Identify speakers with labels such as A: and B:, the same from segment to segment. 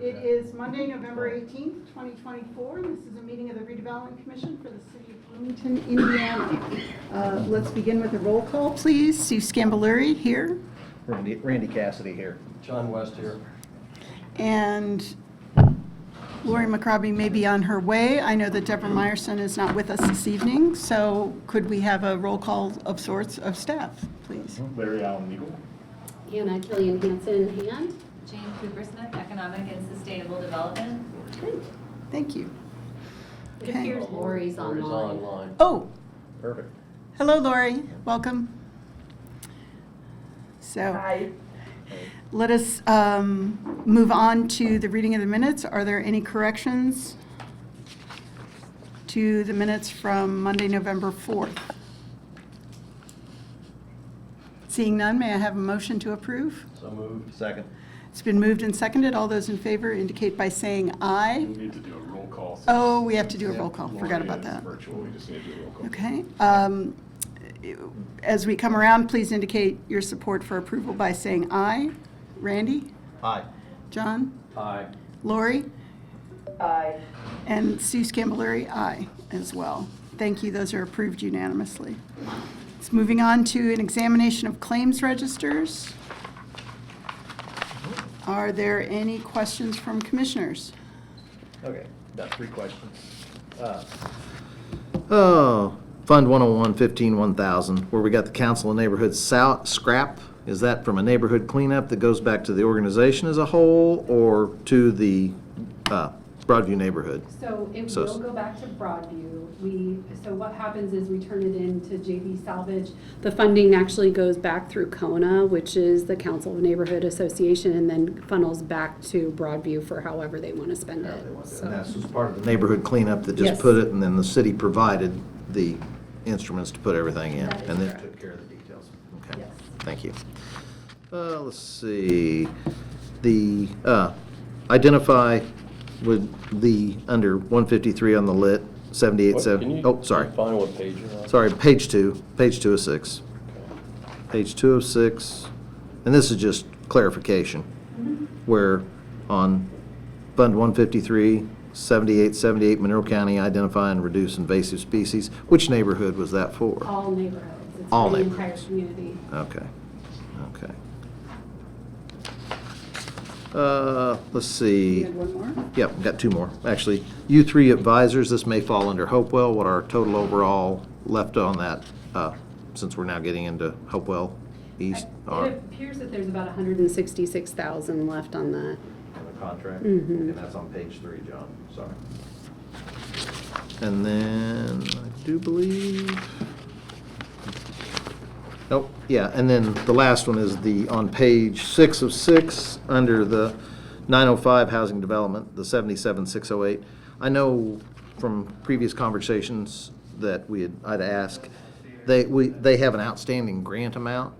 A: It is Monday, November 18th, 2024. This is a meeting of the Redevelopment Commission for the City of Bloomington, Indiana. Let's begin with a roll call, please. Sue Scambaluri here.
B: Randy Cassidy here.
C: John West here.
A: And Lori McRobbie may be on her way. I know that Deborah Meyerson is not with us this evening, so could we have a roll call of sorts of staff, please?
D: Larry Allen Eagle.
E: Anna Killian Hansen, hand.
F: Jane Coopersmith, Economic and Sustainable Development.
A: Great, thank you.
E: It
A: Okay.
E: appears Lori's
C: Lori's
E: online.
C: online.
A: Oh,
B: Perfect.
A: hello, Lori. Welcome. So,
G: Hi.
A: let us move on to the reading of the minutes. Are there any corrections to the minutes from Monday, November 4th? Seeing none, may I have a motion to approve?
C: So moved.
B: Second.
A: It's been moved and seconded. All those in favor indicate by saying aye.
D: We need to do a roll call. since
A: Oh, we have to do a roll call.
D: Lori
A: Forgot about
D: is
A: that.
D: Virtual, we just need to do a roll call.
A: Okay. As we come around, please indicate your support for approval by saying aye. Randy?
B: Aye.
A: John?
C: Aye.
A: Lori?
G: Aye.
A: And Sue Scambaluri, aye as well. Thank you, those are approved unanimously. It's moving on to an examination of claims registers. Are there any questions from commissioners?
B: Okay, got 3 questions. Fund 101, 1000, where we got the Council of Neighborhood scrap. Is that from a neighborhood cleanup that goes back to the organization as a whole or to the Broadview neighborhood?
E: So it
B: So-
E: will go back to Broadview. So what happens is we turn it into JV Salvage. The funding actually goes back through CONA, which is the Council of Neighborhood Association, and then funnels back to Broadview for however they want to spend it. So-
B: And that's just part of the neighborhood cleanup that just
E: Yes.
B: put it, and then the city provided the instruments to put everything in.
E: That is
B: And then
E: correct.
B: took care of the details. Okay,
E: Yes.
B: thank you. Let's see, the, identify with the, under 153 on the lit, 78,
C: Can you-
B: oh, sorry.
C: can you Find what page you're on.
B: Sorry, page 2 of 6. Page 2 of 6, and this is just clarification, where on Fund 153, 7878 Monroe County, identify and reduce invasive species. Which neighborhood was that for?
E: All neighborhoods. It's
B: All
E: for the entire
B: neighborhoods.
E: community.
B: Okay, okay. Let's
A: You
B: see.
A: had one more?
B: Yep, we've got 2 more. Actually, U3 advisors, this may fall under Hopewell. What our total overall left on that, since we're now getting into Hopewell East? are-
E: It appears that there's about 166,000 left on that.
B: On the contract?
E: Mhm.
B: And that's on page 3, John, sorry. And then, I do believe, oh, yeah, and then the last one is the, on page 6 of 6, under the 905 Housing Development, the 77608. I know from previous conversations that I'd ask, they have an outstanding grant amount.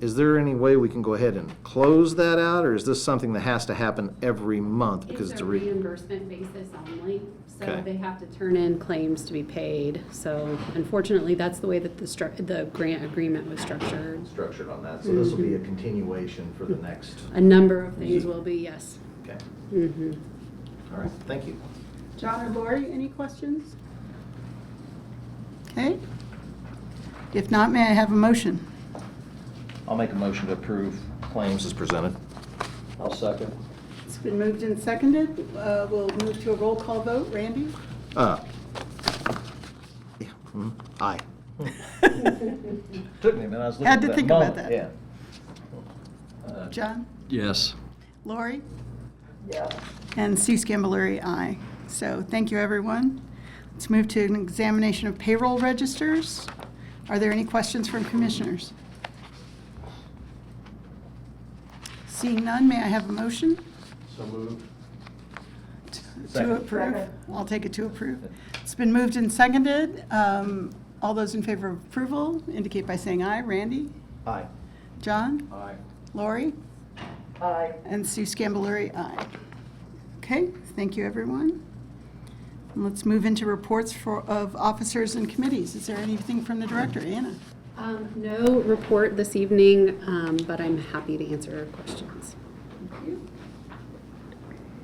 B: Is there any way we can go ahead and close that out, or is this something that has to happen every month? Because
E: It's a reimbursement basis only, so
B: Okay.
E: they have to turn in claims to be paid. So unfortunately, that's the way that the grant agreement was structured.
B: Structured on that, so this will be a continuation for the next,
E: A number of things will be, yes.
B: okay,
E: Mhm.
B: all right, thank you.
A: John or Lori, any questions? Okay. If not, may I have a motion?
B: I'll make a motion to approve claims as presented.
C: I'll second.
A: It's been moved and seconded. We'll move to a roll call vote. Randy?
B: Yeah, aye. Took me a minute, I was looking
A: Had
B: at
A: to
B: that
A: think about
B: moment,
A: that.
B: Yeah.
A: John?
C: Yes.
A: Lori?
G: Yeah.
A: And Sue Scambaluri, aye. So thank you, everyone. Let's move to an examination of payroll registers. Are there any questions from commissioners? Seeing none, may I have a motion
C: So moved.
A: to
B: Second.
A: approve?
G: Second.
A: I'll take it to approve. It's been moved and seconded. All those in favor of approval indicate by saying aye. Randy?
B: Aye.
A: John?
C: Aye.
A: Lori?
G: Aye.
A: And Sue Scambaluri, aye. Okay, thank you, everyone. And let's move into reports of officers and committees. Is there anything from the director? Anna?
E: No report this evening, but I'm happy to answer questions.
A: Thank you.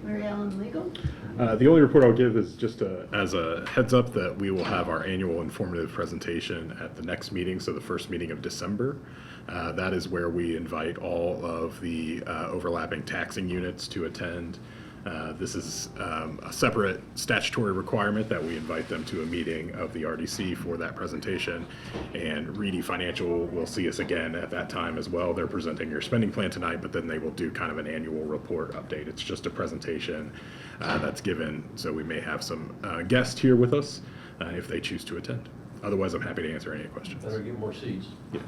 A: Mary Ellen, legal?
D: The only report I'll give is just as a heads up that we will have our annual informative presentation at the next meeting, so the first meeting of December. That is where we invite all of the overlapping taxing units to attend. This is a separate statutory requirement that we invite them to a meeting of the RDC for that presentation. And Reedy Financial will see us again at that time as well. They're presenting your spending plan tonight, but then they will do kind of an annual report update. It's just a presentation that's given, so we may have some guests here with us if they choose to attend. Otherwise, I'm happy to answer any questions.
C: Better get more seats.
D: Yes.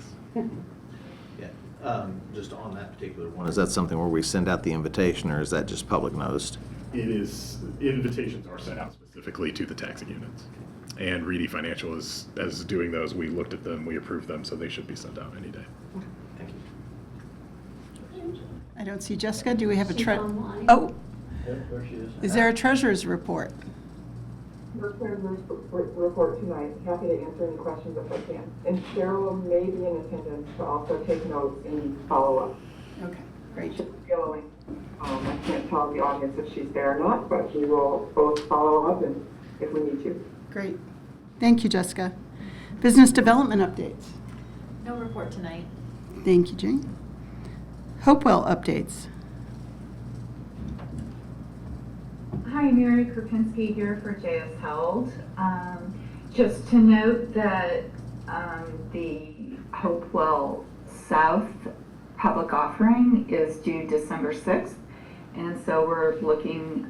B: Yeah, just on that particular one. Is that something where we send out the invitation, or is that just public noticed?
D: It is, invitations are sent out specifically to the taxing units. And Reedy Financial is doing those. We looked at them, we approved them, so they should be sent out any day.
B: Thank you.
A: I don't see Jessica. Do we have a
E: She's
A: tre-
E: online.
A: Oh,
C: Yep, there she is.
A: is there a treasurer's report?
G: Your treasurer's report tonight. Happy to answer any questions if I can. And Cheryl may be in attendance to also take notes and follow up.
A: Okay, great.
G: She's going. I can't tell the audience if she's there or not, but we will both follow up and if we need to.
A: Great. Thank you, Jessica. Business development updates.
F: No report tonight.
A: Thank you, Jane. Hopewell updates.
H: Hi, Mary Kropinski here for JS Held. Just to note that the Hopewell South public offering is due December 6th, and so we're looking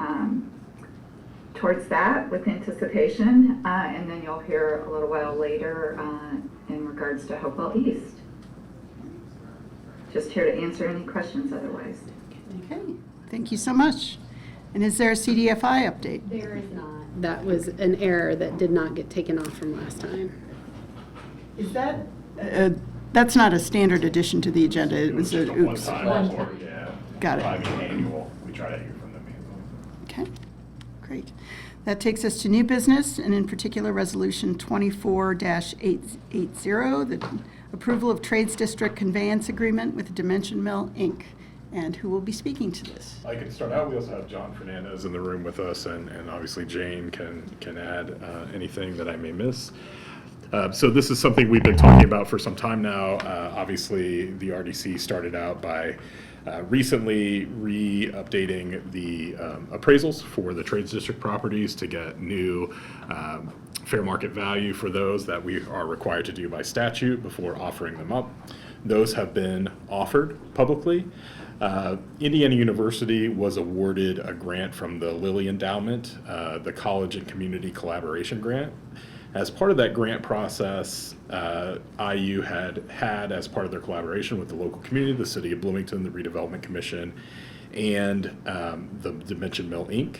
H: towards that with anticipation, and then you'll hear a little while later in regards to Hopewell East. Just here to answer any questions otherwise.
A: Okay, thank you so much. And is there a CDFI update?
E: There is not. That was an error that did not get taken off from last time.
A: Is that? That's not a standard addition to the agenda. It was
D: just
A: a
D: a
A: oops.
D: one-time report, yeah.
A: Got it.
D: I mean, annual, we try to hear from them annually.
A: Okay, great. That takes us to new business, and in particular, Resolution 24-880, the approval of Trades District Conveyance Agreement with Dimension Mill, Inc. And who will be speaking to this?
D: I can start out. We also have John Fernandez in the room with us, and obviously Jane can add anything that I may miss. So this is something we've been talking about for some time now. Obviously, the RDC started out by recently re-updating the appraisals for the Trades District properties to get new fair market value for those that we are required to do by statute before offering them up. Those have been offered publicly. Indiana University was awarded a grant from the Lilly Endowment, the College and Community Collaboration Grant. As part of that grant process, IU had as part of their collaboration with the local community, the City of Bloomington, the Redevelopment Commission, and the Dimension Mill, Inc.,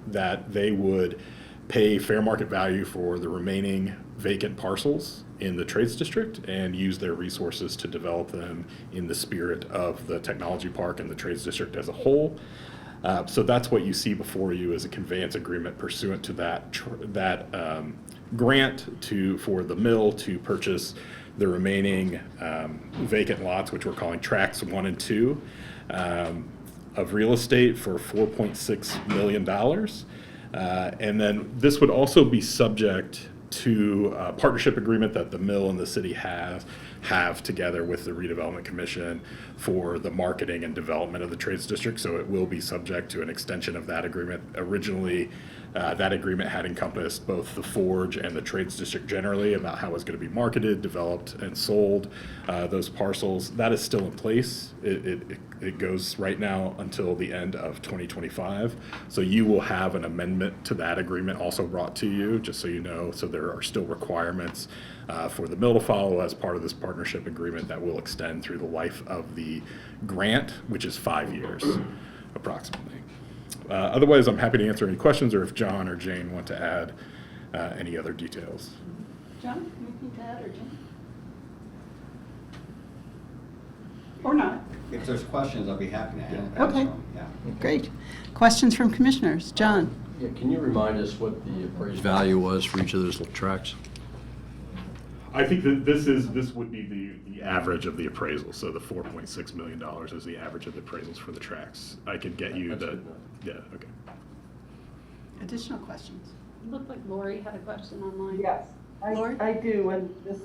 D: that they would pay fair market value for the remaining vacant parcels in the Trades District and use their resources to develop them in the spirit of the Technology Park and the Trades District as a whole. So that's what you see before you as a conveyance agreement pursuant to that grant for the mill to purchase the remaining vacant lots, which we're calling tracts 1 and 2, of real estate for $4.6 million. And then this would also be subject to a partnership agreement that the mill and the city have together with the Redevelopment Commission for the marketing and development of the Trades District. So it will be subject to an extension of that agreement. Originally, that agreement had encompassed both the Forge and the Trades District generally about how it's going to be marketed, developed, and sold, those parcels. That is still in place. It goes right now until the end of 2025. So you will have an amendment to that agreement also brought to you, just so you know. So there are still requirements for the mill to follow as part of this partnership agreement that will extend through the life of the grant, which is 5 years approximately. Otherwise, I'm happy to answer any questions, or if John or Jane want to add any other details.
A: John, anything to add, or Jane? Or not?
I: If there's questions, I'll be happy to answer
A: Okay.
I: them. Yeah.
A: Great. Questions from commissioners? John?
C: Yeah, can you remind us what the appraised value was for each of those tracts?
D: I think that this would be the average of the appraisal. So the $4.6 million is the average of the appraisals for the tracts. I could get you
C: That's
D: the
C: good enough.
D: Yeah, okay.
A: Additional questions?
E: It looked like Lori had a question online.
G: Yes,
A: Lori?
G: I do, and this,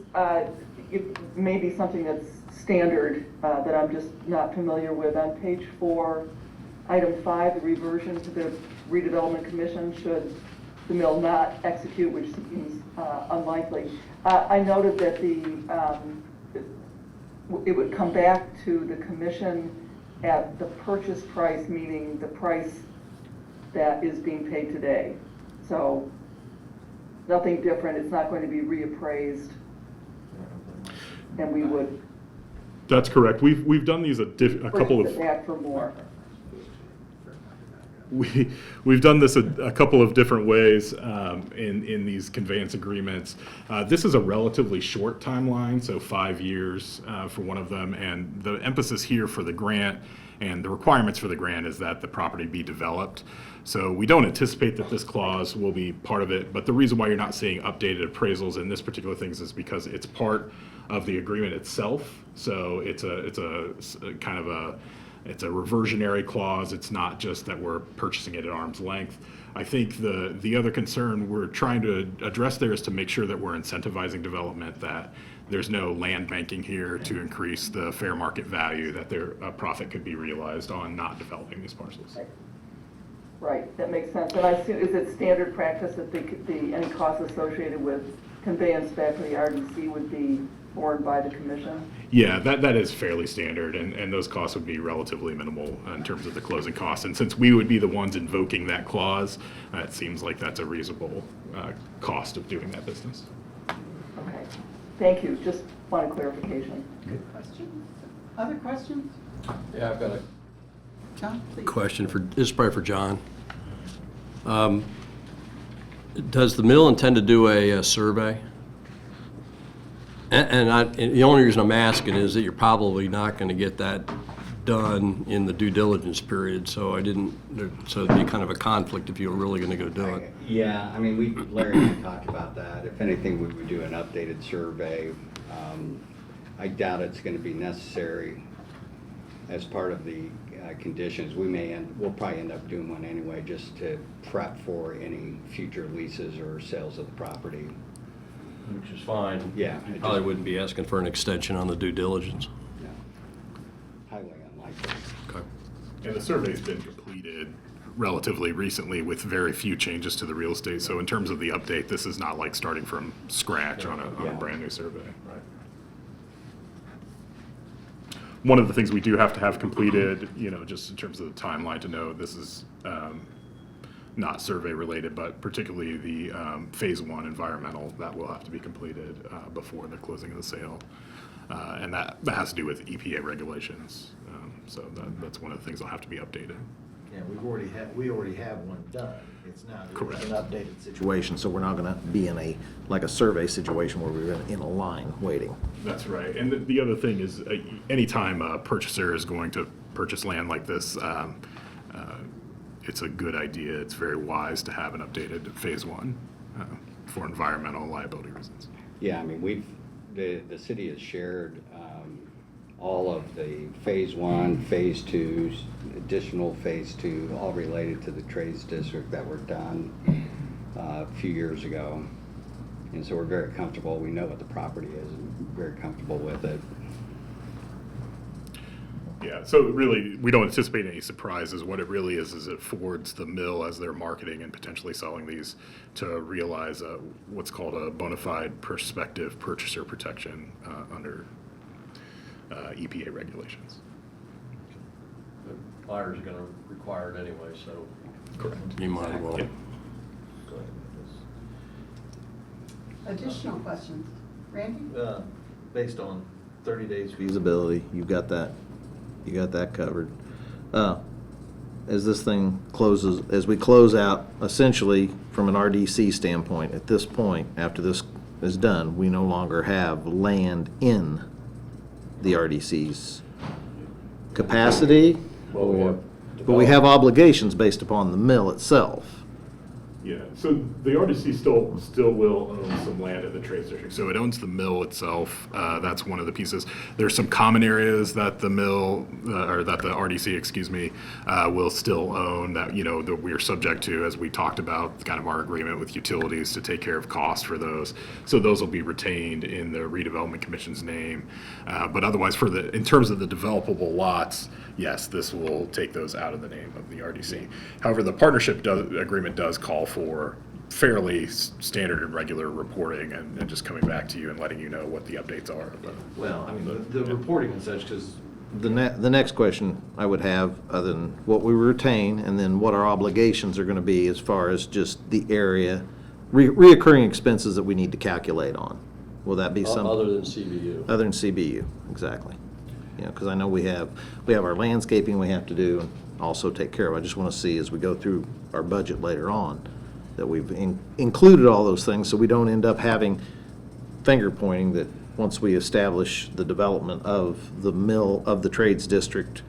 G: it may be something that's standard, that I'm just not familiar with. On page 4, item 5, the reversion to the redevelopment commission should the mill not execute, which seems unlikely. I noted that it would come back to the commission at the purchase price, meaning the price that is being paid today. So nothing different, it's not going to be reappraised, and we would
D: That's correct. We've done these a couple
G: push
D: of.
G: it back for more.
D: We've done this a couple of different ways in these conveyance agreements. This is a relatively short timeline, so 5 years for one of them, and the emphasis here for the grant and the requirements for the grant is that the property be developed. So we don't anticipate that this clause will be part of it, but the reason why you're not seeing updated appraisals in this particular things is because it's part of the agreement itself. So it's a kind of a it's a reversionary clause. It's not just that we're purchasing it at arm's length. I think the other concern we're trying to address there is to make sure that we're incentivizing development, that there's no land banking here to increase the fair market value, that a profit could be realized on not developing these parcels.
G: Right, that makes sense. And I assume, is it standard practice that any costs associated with conveyance back to the RDC would be borne by the commission?
D: Yeah, that is fairly standard, and those costs would be relatively minimal in terms of the closing costs. And since we would be the ones invoking that clause, it seems like that's a reasonable cost of doing that business.
G: Okay, thank you. Just wanted clarification.
A: Good question. Other questions?
C: Yeah, I've got a
A: John, please.
C: question this is probably for John. Does the mill intend to do a survey? And the only reason I'm asking is that you're probably not going to get that done in the due diligence period, so so it'd be kind of a conflict if you were really going to go do it.
I: Yeah, I mean, Larry and I talked about that. If anything, we would do an updated survey. I doubt it's going to be necessary as part of the conditions. We'll probably end up doing one anyway, just to prep for any future leases or sales of the property.
C: Which is fine.
I: Yeah.
C: You probably wouldn't be asking for an extension on the due diligence.
I: No, highly unlikely.
C: Okay.
D: And the survey's been completed relatively recently with very few changes to the real estate. So in terms of the update, this is not like starting from scratch on a brand new survey. Right. One of the things we do have to have completed, just in terms of the timeline to know this is not survey related, but particularly the phase 1 environmental, that will have to be completed before the closing of the sale. And that has to do with EPA regulations. So that's one of the things that'll have to be updated.
B: Yeah, we already have one done. It's now
D: Correct.
B: an updated situation, so we're not gonna be in a survey situation where we're in a line waiting.
D: That's right. And the other thing is, anytime a purchaser is going to purchase land like this, it's a good idea. It's very wise to have an updated phase 1 for environmental and liability reasons.
I: Yeah, I mean, the city has shared all of the phase 1, phase 2, additional phase 2, all related to the trades district that were done a few years ago. And so we're very comfortable. We know what the property is and very comfortable with it.
D: Yeah, so really, we don't anticipate any surprises. What it really is it affords the mill, as they're marketing and potentially selling these, to realize what's called a bona fide prospective purchaser protection under EPA regulations.
C: The buyers are going to require it anyway, so.
D: Correct.
C: You might as well.
D: Yeah.
A: Additional questions? Randy?
B: Based on 30 days feasibility, you got that covered. As this thing closes, as we close out, essentially, from an RDC standpoint, at this point, after this is done, we no longer have land in the RDC's capacity, but we have obligations based upon the mill itself.
D: Yeah, so the RDC still will own some land in the trades district. So it owns the mill itself. That's one of the pieces. There's some common areas that the mill, or that the RDC, excuse me, will still own that, that we're subject to, as we talked about, kind of our agreement with utilities to take care of costs for those. So those will be retained in the redevelopment commission's name. But otherwise, in terms of the developable lots, yes, this will take those out of the name of the RDC. However, the partnership agreement does call for fairly standard and regular reporting and just coming back to you and letting you know what the updates are.
B: Well, I mean, the reporting and such, because the next question I would have, other than what we retain, and then what our obligations are gonna be as far as just the area, reoccurring expenses that we need to calculate on. Will that be some?
C: Other than CBU.
B: Other than CBU, exactly. Because I know we have our landscaping we have to do and also take care of. I just want to see as we go through our budget later on that we've included all those things so we don't end up having finger pointing that once we establish the development of the mill, of the trades district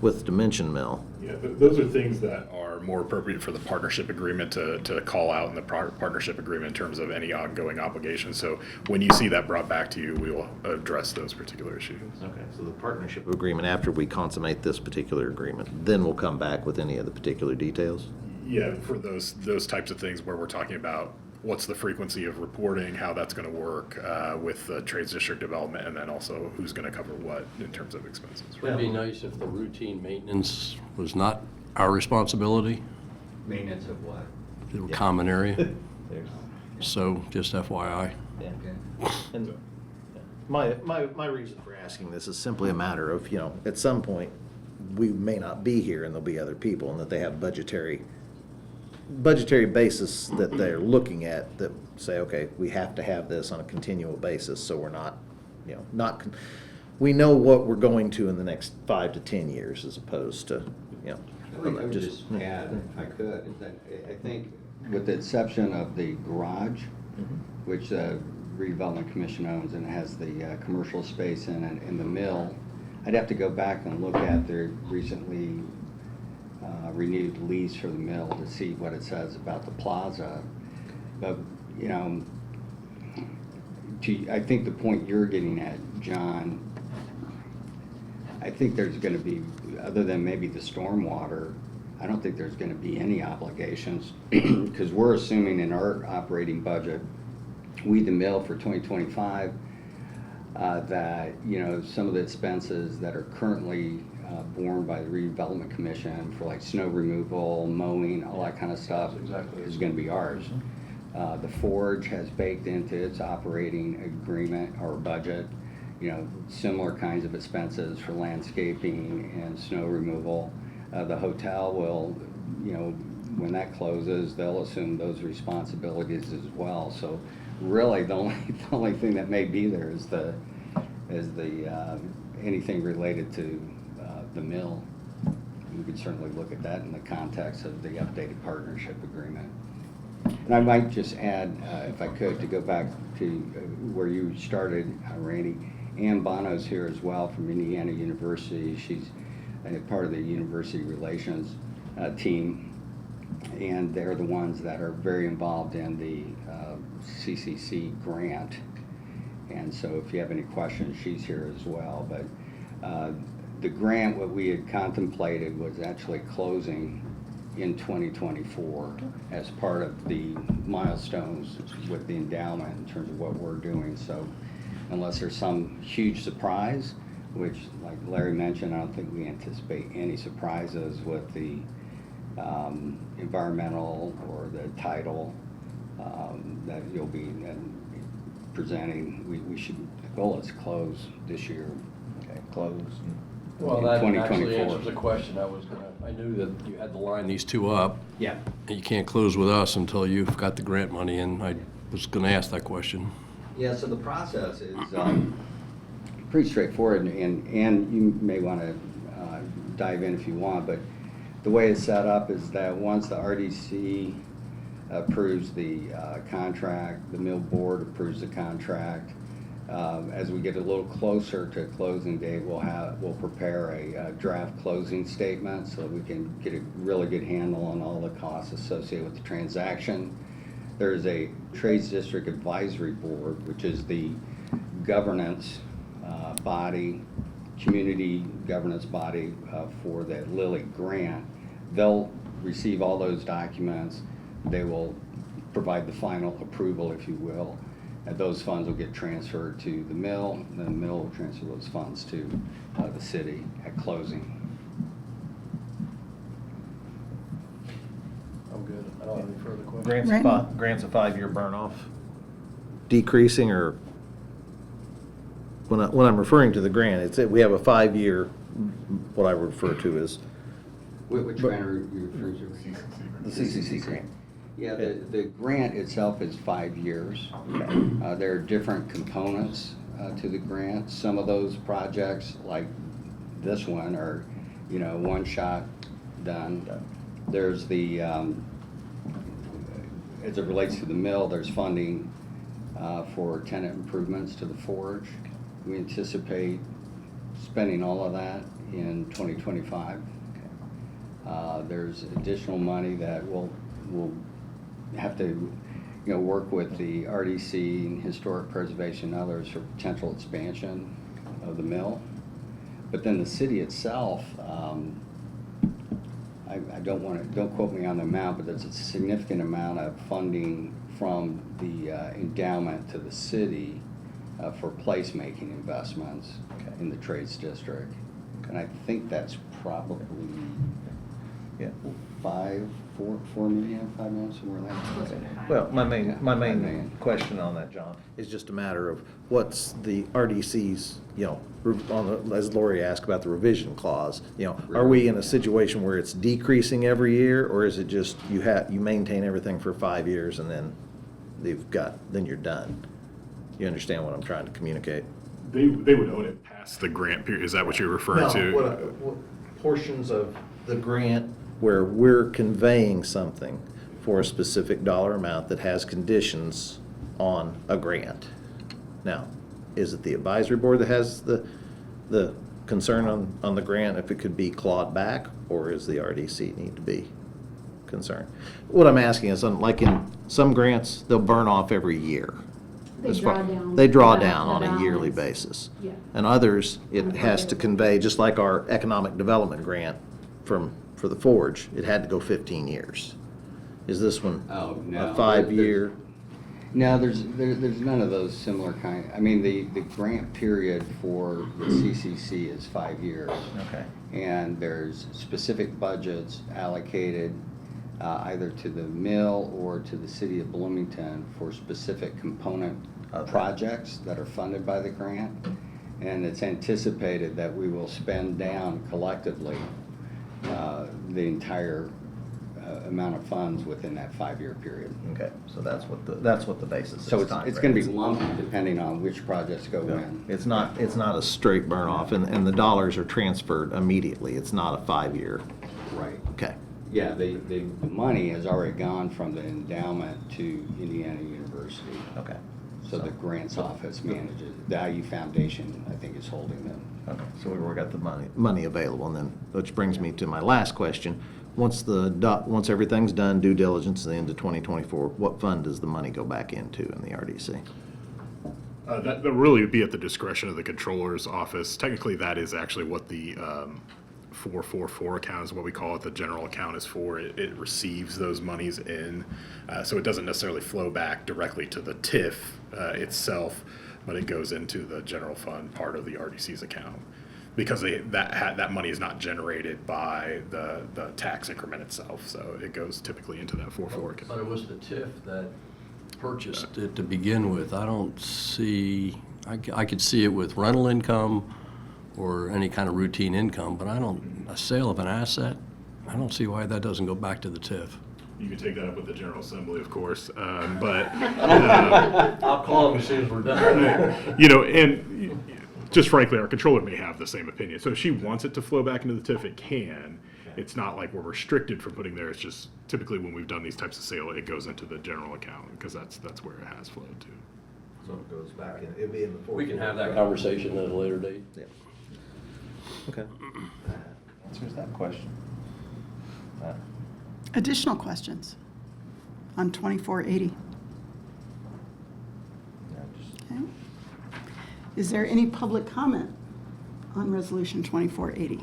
B: with Dimension Mill.
D: Yeah, those are things that are more appropriate for the partnership agreement to call out in the partnership agreement in terms of any ongoing obligations. So when you see that brought back to you, we will address those particular issues.
B: Okay, so the partnership agreement, after we consummate this particular agreement, then we'll come back with any of the particular details?
D: Yeah, for those types of things where we're talking about what's the frequency of reporting, how that's going to work with the trades district development, and then also who's going to cover what in terms of expenses.
C: It'd be nice if the routine maintenance was not our responsibility,
I: Maintenance of what?
C: the common area.
B: There's-
C: So just FYI.
B: Yeah. And my reason for asking this is simply a matter of, at some point, we may not be here and there'll be other people, and that they have budgetary basis that they're looking at that say, okay, we have to have this on a continual basis, so we're not, we know what we're going to in the next 5 to 10 years as opposed to,
I: I would just add, if I could, is that I think with the exception of the garage, which the redevelopment commission owns and has the commercial space in it, and the mill, I'd have to go back and look at their recently renewed lease for the mill to see what it says about the plaza. But, I think the point you're getting at, John, I think there's going to be, other than maybe the stormwater, I don't think there's going to be any obligations because we're assuming in our operating budget, the mill for 2025, that, some of the expenses that are currently borne by the redevelopment commission for like snow removal, mowing, all that kind of stuff is going to be ours. The Forge has baked into its operating agreement or budget, similar kinds of expenses for landscaping and snow removal. The hotel will, when that closes, they'll assume those responsibilities as well. So really, the only thing that may be there is the anything related to the mill. We could certainly look at that in the context of the updated partnership agreement. And I might just add, if I could, to go back to where you started, Randy. Ann Bono's here as well from Indiana University. She's part of the university relations team, and they're the ones that are very involved in the CCC grant. And so if you have any questions, she's here as well. But the grant, what we had contemplated was actually closing in 2024 as part of the milestones with the endowment in terms of what we're doing. So unless there's some huge surprise, which like Larry mentioned, I don't think we anticipate any surprises with the environmental or the title that you'll be presenting. We should, the goal is close this year. Okay, close.
C: Well,
I: in
C: that actually
I: 2024.
C: answers the question. I knew that you had to line these two up.
I: Yeah.
C: And you can't close with us until you've got the grant money, and I was gonna ask that question.
I: Yeah, so the process is pretty straightforward, and you may want to dive in if you want, but the way it's set up is that once the RDC approves the contract, the mill board approves the contract. As we get a little closer to closing date, we'll prepare a draft closing statement so we can get a really good handle on all the costs associated with the transaction. There is a Trades District Advisory Board, which is the governance body, community governance body for the Lilly grant. They'll receive all those documents. They will provide the final approval, if you will. And those funds will get transferred to the mill, and then the mill will transfer those funds to the city at closing.
C: I'm good. I don't have any further questions.
B: Grants a 5-year burn off, decreasing, or when I'm referring to the grant, we have a 5-year, what I refer to as
I: Which grant are you referring to?
B: the CCC grant.
I: Yeah, the grant itself is 5 years. There are different components to the grant. Some of those projects, like this one, are, one shot done. There's the, as it relates to the mill, there's funding for tenant improvements to the forge. We anticipate spending all of that in 2025. There's additional money that we'll have to, work with the RDC and Historic Preservation and others for potential expansion of the mill. But then the city itself, I don't quote me on the amount, but there's a significant amount of funding from the endowment to the city for placemaking investments in the Trades District. And I think that's probably $4 million, $5 million, somewhere like that.
B: Well, my main
I: $5 million.
B: question on that, John, is just a matter of what's the RDC's, as Lori asked about the revision clause, are we in a situation where it's decreasing every year, or is it just you maintain everything for 5 years and then then you're done? You understand what I'm trying to communicate?
D: They would own it past the grant period. Is that what you're referring to?
B: What portions of the grant where we're conveying something for a specific dollar amount that has conditions on a grant. Now, is it the advisory board that has the concern on the grant if it could be clawed back, or is the RDC need to be concerned? What I'm asking is, like in some grants, they'll burn off every year.
E: They draw down.
B: They draw
E: the
B: down on a yearly
E: balance.
B: basis.
E: Yeah.
B: And others, it has to convey, just like our economic development grant for the forge, it had to go 15 years. Is this one
I: Oh, no.
B: a 5-year?
I: No, there's none of those similar kind. I mean, the grant period for the CCC is 5 years.
B: Okay.
I: And there's specific budgets allocated either to the mill or to the city of Bloomington for specific component projects that are funded by the grant. And it's anticipated that we will spend down collectively the entire amount of funds within that 5-year period.
B: Okay, so that's what the basis is.
I: So it's going to be lumpy depending on which projects go in.
B: It's not a straight burn off, and the dollars are transferred immediately. It's not a 5-year.
I: Right.
B: Okay.
I: Yeah, the money has already gone from the endowment to Indiana University.
B: Okay.
I: So the grants office manages, the IU Foundation, I think, is holding them.
B: Okay, so we've got the money available, and then, which brings me to my last question. Once everything's done, due diligence at the end of 2024, what fund does the money go back into in the RDC?
D: That really would be at the discretion of the controller's office. Technically, that is actually what the 444 account is what we call it. The general account is for. It receives those monies in. So it doesn't necessarily flow back directly to the TIF itself, but it goes into the general fund part of the RDC's account. Because that money is not generated by the tax increment itself, so it goes typically into that 404 account.
C: But it was the TIF that purchased it to begin with. I don't see, I could see it with rental income or any kind of routine income, but a sale of an asset, I don't see why that doesn't go back to the TIF.
D: You can take that up with the General Assembly, of course, but
C: I'll call them as soon as we're done.
D: and just frankly, our controller may have the same opinion. So if she wants it to flow back into the TIF, it can. It's not like we're restricted from putting there. It's just typically when we've done these types of sale, it goes into the general account because that's where it has flowed to.
B: So it goes back in, it'd be in the.
C: We can have that conversation at a later date.
B: Yeah. Okay. Answers that question.
A: Additional questions on 2480? Okay. Is there any public comment on Resolution 2480?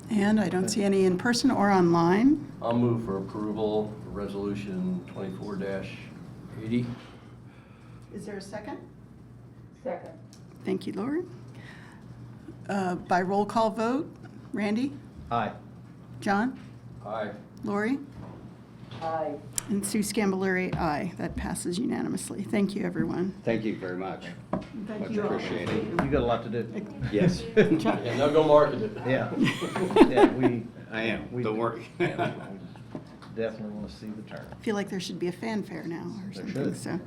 A: And I don't see any in person or online.
C: I'll move for approval, Resolution 24-80.
A: Is there a second?
G: Second.
A: Thank you, Lori. By roll call vote, Randy?
B: Aye.
A: John?
C: Aye.
A: Lori?
G: Aye.
A: And Sue Scambolery, aye. That passes unanimously. Thank you, everyone.
I: Thank you very much. Much
A: you all.
I: appreciated.
B: You got a lot to do.
I: Yes,
C: And now go market it.
B: Yeah. Yeah, we
I: I am. Don't worry.
B: definitely want to see the turn.
A: I feel like there should be a fanfare now or
B: There
A: something,
B: should.
A: so.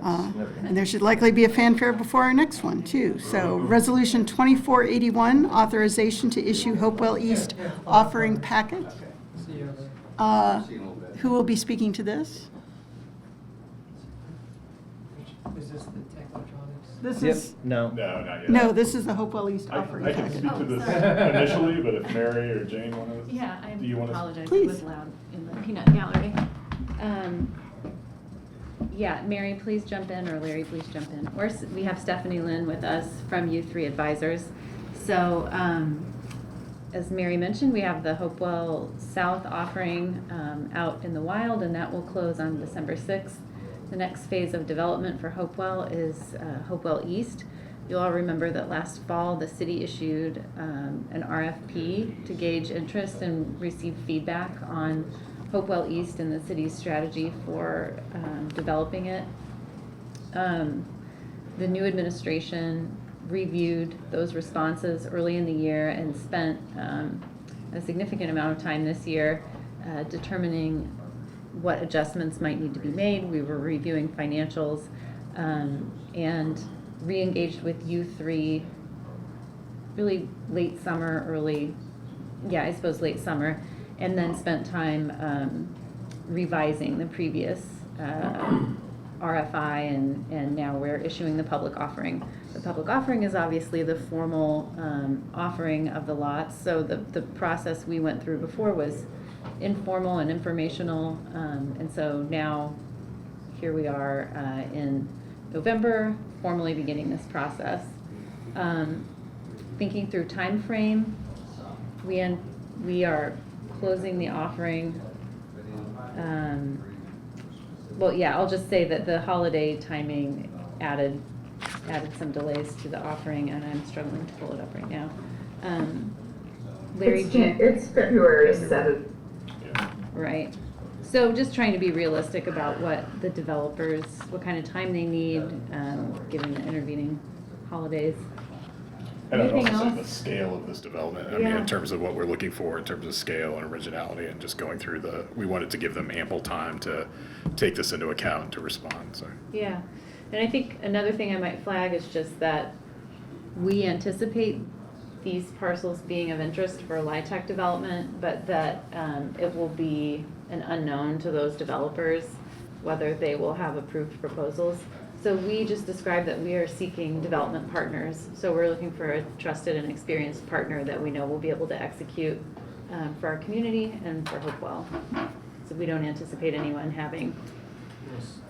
B: significant.
A: And there should likely be a fanfare before our next one, too. So Resolution 2481, authorization to issue Hopewell East offering packet. Who will be speaking to this?
J: Is this the tech electronics?
A: This
B: Yep,
A: is,
B: no.
D: No, not yet.
A: no, this is the Hopewell East
D: I
A: offering
D: I can
A: packet.
D: speak to
F: Oh,
D: this
F: sorry.
D: initially, but if Mary or Jane want to.
F: Yeah, I
D: Do you want to?
F: apologize,
A: Please.
F: it was loud in the peanut gallery. Yeah, Mary, please jump in, or Larry, please jump in. We have Stephanie Lynn with us from U3 Advisors. So, as Mary mentioned, we have the Hopewell South offering out in the wild, and that will close on December 6th. The next phase of development for Hopewell is Hopewell East. You'll all remember that last fall, the city issued an RFP to gauge interest and receive feedback on Hopewell East and the city's strategy for developing it. The new administration reviewed those responses early in the year and spent a significant amount of time this year determining what adjustments might need to be made. We were reviewing financials and re-engaged with U3 really late summer, late summer, and then spent time revising the previous RFI, and now we're issuing the public offering. The public offering is obviously the formal offering of the lots, so the process we went through before was informal and informational, and so now here we are in November, formally beginning this process. Thinking through time frame, we are closing the offering. I'll just say that the holiday timing added some delays to the offering, and I'm struggling to pull it up right now. Larry,
H: It's February 7th.
F: right. So just trying to be realistic about what the developers, what kind of time they need, given the intervening holidays.
D: And I'd
F: Anything
D: also say the
F: else?
D: scale of this development, I mean,
F: Yeah.
D: in terms of what we're looking for, in terms of scale and originality, and just going through we wanted to give them ample time to take this into account, to respond, so.
F: Yeah, and I think another thing I might flag is just that we anticipate these parcels being of interest for LIHTC development, but that it will be an unknown to those developers whether they will have approved proposals. So we just described that we are seeking development partners. So we're looking for a trusted and experienced partner that we know will be able to execute for our community and for Hopewell. So we don't anticipate anyone having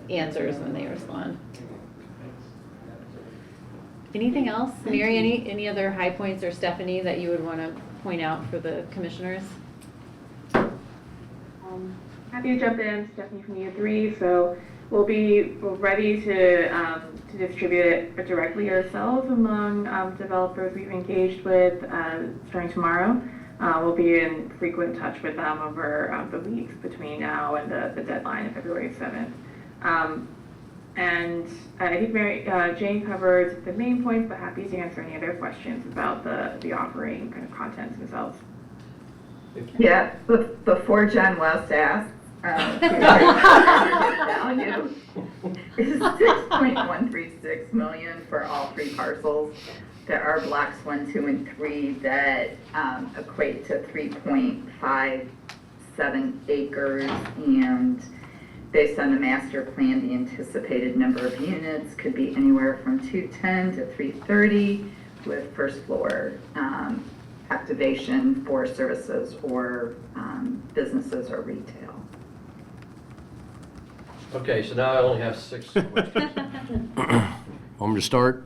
F: answers when they respond. Anything else? Mary, any other high points, or Stephanie, that you would want to point out for the commissioners?
K: Happy to jump in, Stephanie from U3. So we're ready to distribute it directly ourselves among developers we've engaged with starting tomorrow. We'll be in frequent touch with them over the weeks between now and the deadline of February 7th. And I think Jane covered the main points, but happy to answer any other questions about the offering kind of contents themselves.
H: Yeah, before John West asks, value is $6.136 million for all three parcels. There are blocks 1, 2, and 3 that equate to 3.57 acres, and based on the master plan, the anticipated number of units could be anywhere from 210 to 330, with first floor activation for services or businesses or retail.
C: Okay, so now I only have 6 questions. Want me to start?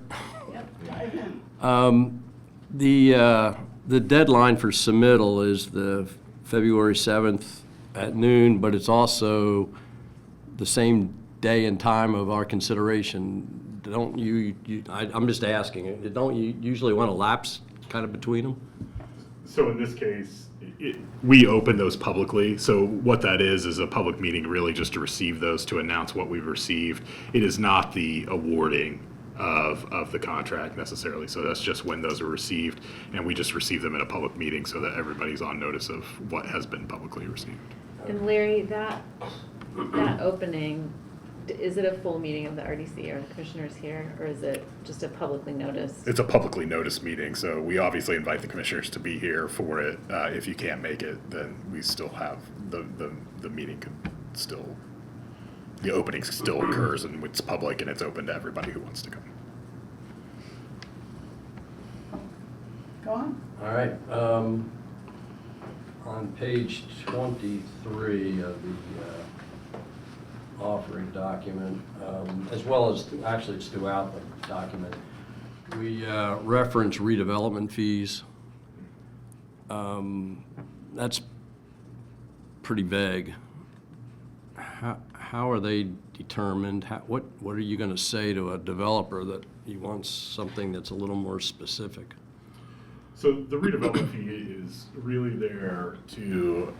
C: The deadline for submittal is the February 7th at noon, but it's also the same day and time of our consideration. Don't I'm just asking, don't you usually want to lapse kind of between them?
D: So in this case, we open those publicly. So what that is a public meeting really just to receive those, to announce what we've received. It is not the awarding of the contract necessarily. So that's just when those are received, and we just receive them in a public meeting so that everybody's on notice of what has been publicly received.
F: And Larry, that opening, is it a full meeting of the RDC? Are the commissioners here, or is it just a publicly noticed?
D: It's a publicly noticed meeting, so we obviously invite the commissioners to be here for it. If you can't make it, then we still have the meeting could still, the opening still occurs, and it's public and it's open to everybody who wants to come.
A: Go on.
C: All right. On page 23 of the offering document, as well as, actually it's throughout the document, we reference redevelopment fees. That's pretty vague. How are they determined? What are you going to say to a developer that he wants something that's a little more specific?
D: So the redevelopment fee is really there to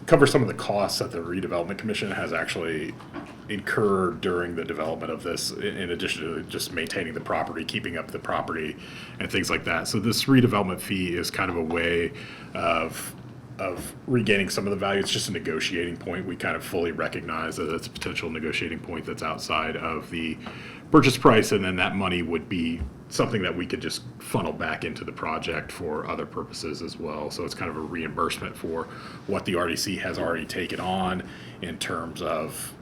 D: cover some of the costs that the redevelopment commission has actually incurred during the development of this, in addition to just maintaining the property, keeping up the property, and things like that. So this redevelopment fee is kind of a way of regaining some of the value. It's just a negotiating point. We kind of fully recognize that it's a potential negotiating point that's outside of the purchase price, and then that money would be something that we could just funnel back into the project for other purposes as well. So it's kind of a reimbursement for what the RDC has already taken on in terms of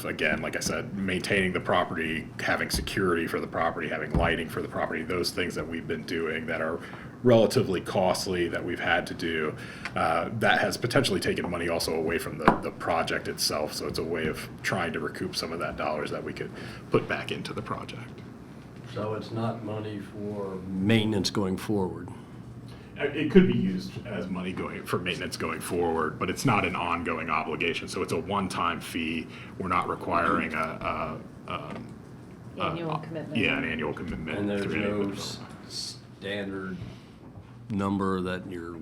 D: again, like I said, maintaining the property, having security for the property, having lighting for the property, those things that we've been doing that are relatively costly that we've had to do, that has potentially taken money also away from the project itself. So it's a way of trying to recoup some of that dollars that we could put back into the project.
C: So it's not money for maintenance going forward?
D: It could be used as money for maintenance going forward, but it's not an ongoing obligation. So it's a one-time fee. We're not requiring
F: Annual commitment.
D: Yeah, an annual commitment.
C: And there's
D: through any
C: no
D: development.
C: standard number that you're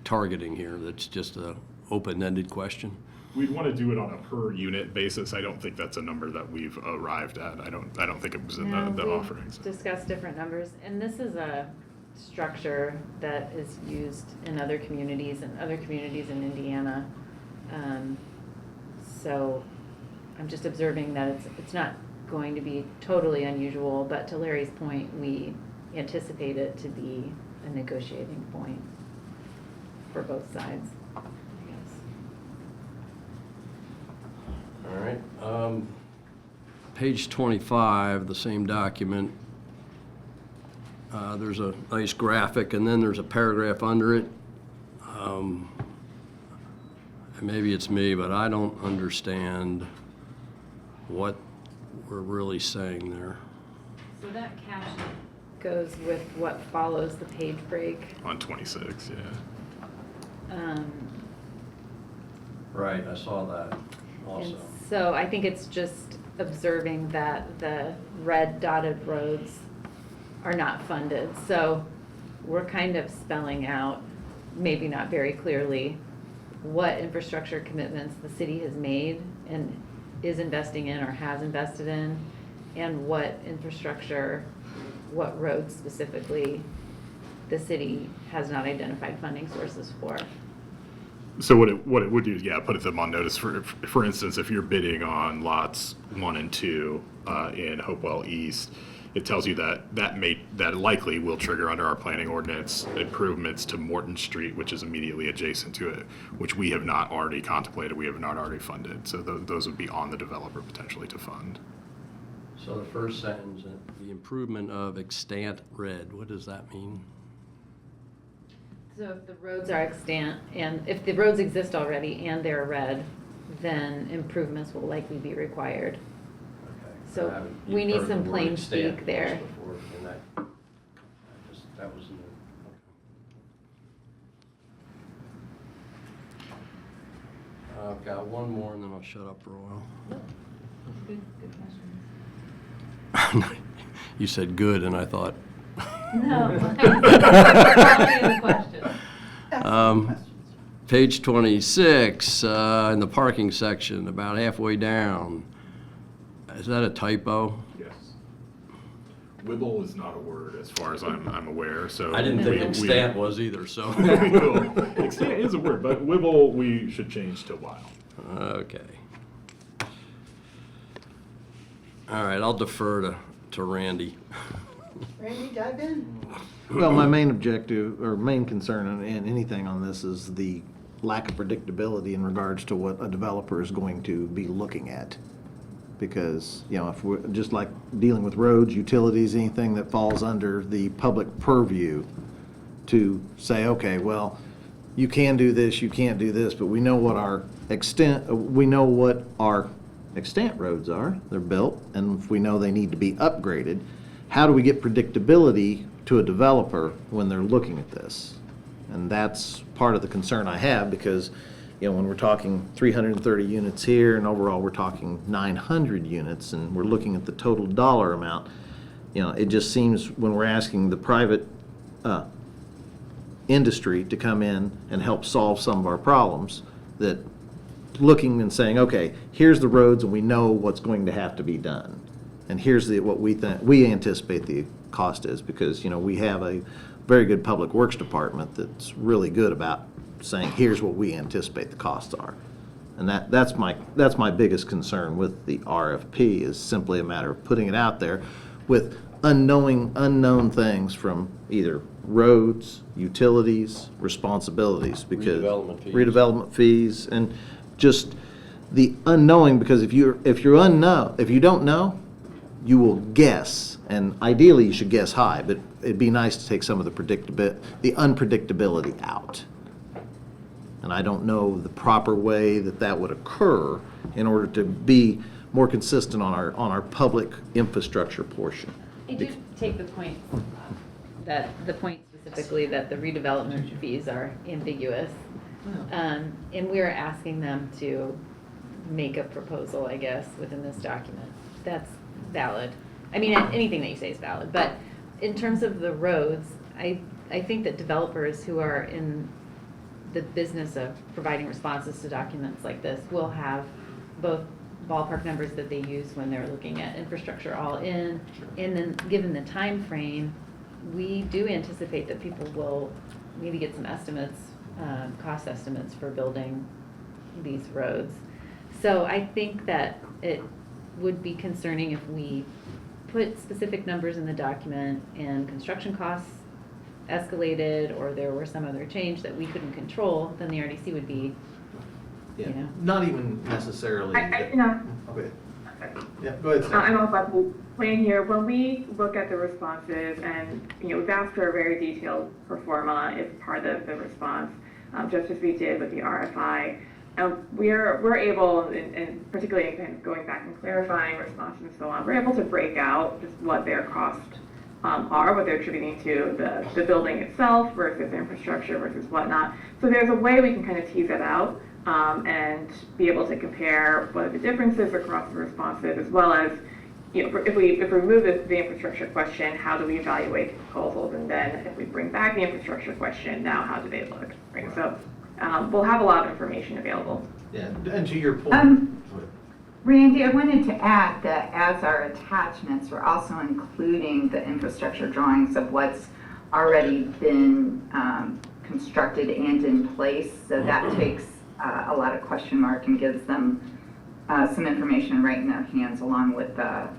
C: targeting here, that's just a open-ended question?
D: We'd want to do it on a per unit basis. I don't think that's a number that we've arrived at. I don't think it was in the
F: we've
D: offerings.
F: discussed different numbers, and this is a structure that is used in other communities in Indiana. So I'm just observing that it's not going to be totally unusual, but to Larry's point, we anticipate it to be a negotiating point for both sides, I guess.
C: All right. Page 25, the same document, there's a nice graphic, and then there's a paragraph under it. And maybe it's me, but I don't understand what we're really saying there.
F: So that caption goes with what follows the page break.
D: On 26, yeah.
C: Right, I saw that also.
F: And so I think it's just observing that the red dotted roads are not funded. So we're kind of spelling out, maybe not very clearly, what infrastructure commitments the city has made and is investing in or has invested in, and what infrastructure, what roads specifically, the city has not identified funding sources for.
D: So what it would do is, yeah, put them on notice. For instance, if you're bidding on lots 1 and 2 in Hopewell East, it tells you that likely will trigger under our planning ordinance improvements to Morton Street, which is immediately adjacent to it, which we have not already contemplated, we have not already funded. So those would be on the developer potentially to fund.
C: So the first sentence, the improvement of extant red, what does that mean?
F: So if the roads are extant, and if the roads exist already and they're red, then improvements will likely be required. So we need some plain speak there.
C: That was new. I've got one more and then I'll shut up for a while.
F: Good questions.
C: You said good and I thought.
F: No. The question.
C: Page 26, in the parking section, about halfway down. Is that a typo?
D: Yes. Wibble is not a word as far as I'm aware, so.
C: I didn't think
D: we-
C: extant was either, so.
D: Extant is a word, but wibble, we should change to while.
C: Okay. All right, I'll defer to Randy.
A: Randy, dive in.
B: Well, my main objective, or main concern in anything on this is the lack of predictability in regards to what a developer is going to be looking at. Because, you know, if we're, just like dealing with roads, utilities, anything that falls under the public purview, to say, okay, well, you can do this, you can't do this, but we know what our extent roads are, they're built, and if we know they need to be upgraded, how do we get predictability to a developer when they're looking at this? And that's part of the concern I have, because, you know, when we're talking 330 units here, and overall we're talking 900 units, and we're looking at the total dollar amount, you know, it just seems when we're asking the private industry to come in and help solve some of our problems, that looking and saying, okay, here's the roads and we know what's going to have to be done. And here's what we anticipate the cost is, because, you know, we have a very good public works department that's really good about saying, here's what we anticipate the costs are. And that's my biggest concern with the RFP, is simply a matter of putting it out there with unknown things from either roads, utilities, responsibilities, because redevelopment fees, and just the unknowing, because if you don't know, you will guess, and ideally you should guess high, but it'd be nice to take some of the unpredictability out. And I don't know the proper way that would occur in order to be more consistent on our public infrastructure portion.
F: I do take the point specifically that the redevelopment fees are ambiguous. And we're asking them to make a proposal, I guess, within this document. That's valid. I mean, anything that you say is valid, but in terms of the roads, I think that developers who are in the business of providing responses to documents like this will have both ballpark numbers that they use when they're looking at infrastructure all in, and then given the time frame, we do anticipate that people will maybe get some estimates, cost estimates for building these roads. So I think that it would be concerning if we put specific numbers in the document and construction costs escalated, or there were some other change that we couldn't control, then the RDC would be, you know.
B: Not even necessarily.
K: I you know,
B: Okay. Yeah, go ahead, Sarah.
K: I don't know if I will plan here. When we look at the responses, and, you know, we've asked for a very detailed pro forma as part of the response, just as we did with the RFI. We're able, and particularly kind of going back and clarifying responses and so on, we're able to break out just what their costs are, what they're attributing to the building itself versus infrastructure versus whatnot. So there's a way we can kind of tease it out and be able to compare what are the differences across the responses, as well as, you know, if we remove the infrastructure question, how do we evaluate proposals? And then if we bring back the infrastructure question, now how do they look? Right? So we'll have a lot of information available.
B: Yeah, and to your point.
H: Randy, I wanted to add that as our attachments, we're also including the infrastructure drawings of what's already been constructed and in place. So that takes a lot of question mark and gives them some information right in their hands, along with the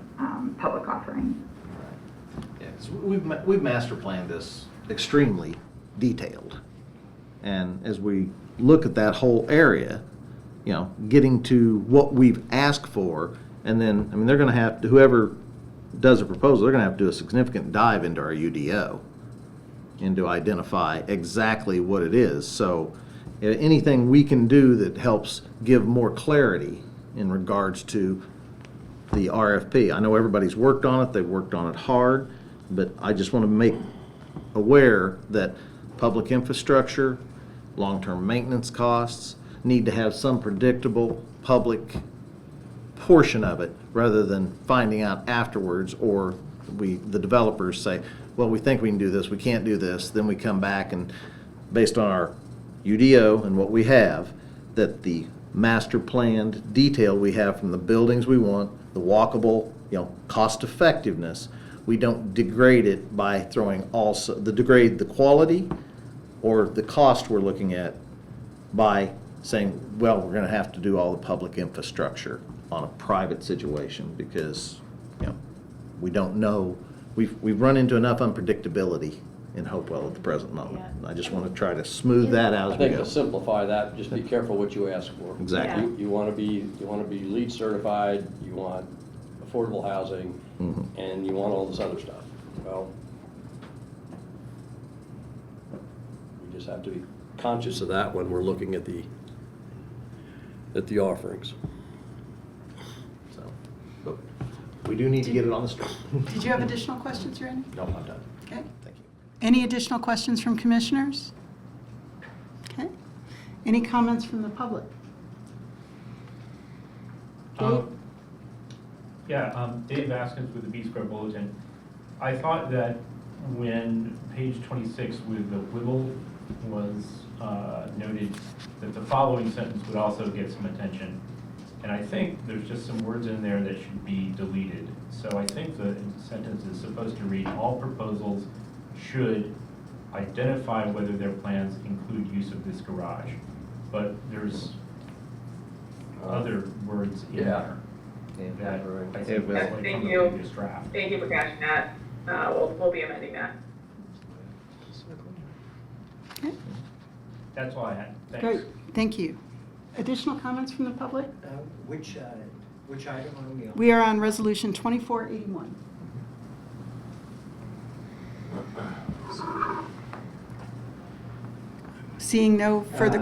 H: public offering.
B: Yeah, 'cause we've master planned this extremely detailed. And as we look at that whole area, you know, getting to what we've asked for, and then, I mean, they're gonna have to, whoever does a proposal, they're gonna have to do a significant dive into our UDO. and to identify exactly what it is. So anything we can do that helps give more clarity in regards to the RFP. I know everybody's worked on it, they've worked on it hard, but I just want to make aware that public infrastructure, long-term maintenance costs need to have some predictable public portion of it rather than finding out afterwards, or the developers say, well, we think we can do this, we can't do this, then we come back and based on our UDO and what we have, that the master planned detail we have from the buildings we want, the walkable, cost effectiveness, we don't degrade it by throwing degrade the quality or the cost we're looking at by saying, well, we're going to have to do all the public infrastructure on a private situation because, we don't know. We've run into enough unpredictability in Hopewell at the present moment.
F: Yeah.
B: I just want to try to smooth that out
C: I
B: as we
C: think
B: go.
C: to simplify that, just be careful what you ask for.
B: Exactly.
C: You want to be LEED certified, you want affordable housing, and you want all this other stuff. Well, we just have to be conscious of that when we're looking at the offerings.
B: So, but we do need to get it on the street.
A: Did you have additional questions, Randy?
B: No, I'm done.
A: Okay.
B: Thank you.
A: Any additional questions from commissioners? Okay. Any comments from the public?
L: Dave Baskins with the Beach Grove Bulletin. I thought that when page 26 with the Whittle was noted, that the following sentence would also get some attention. And I think there's just some words in there that should be deleted. So I think the sentence is supposed to read, all proposals should identify whether their plans include use of this garage. But there's other words in there that I think was like
K: Thank
L: from the
K: you.
L: previous draft.
K: Thank you for catching that. We'll be amending that.
A: Okay.
L: That's all I had. Thanks.
A: Great, thank you. Additional comments from the public?
J: Which item are we on?
A: We are on Resolution 2481. Seeing no further,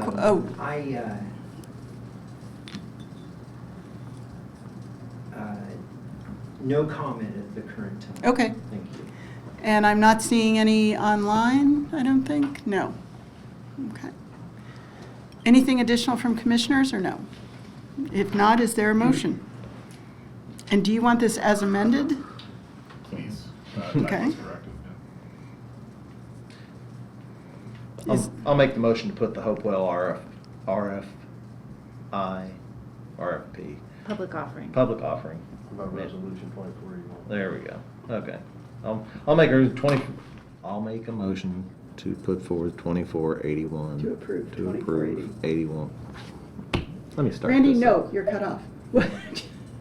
J: No comment at the current time.
A: okay.
J: Thank you.
A: And I'm not seeing any online, I don't think? No. Okay. Anything additional from commissioners or no? If not, is there a motion? And do you want this as amended?
D: Please.
A: Okay.
D: That was corrected, yeah.
B: I'll make the motion to put the Hopewell RFP,
F: Public offering.
B: public offering.
C: About resolution 2481.
B: There we go. Okay. I'll make a motion to put forward 2481.
A: To approve
B: To approve 81. Let me start
A: Randy,
B: this.
A: no, you're cut off.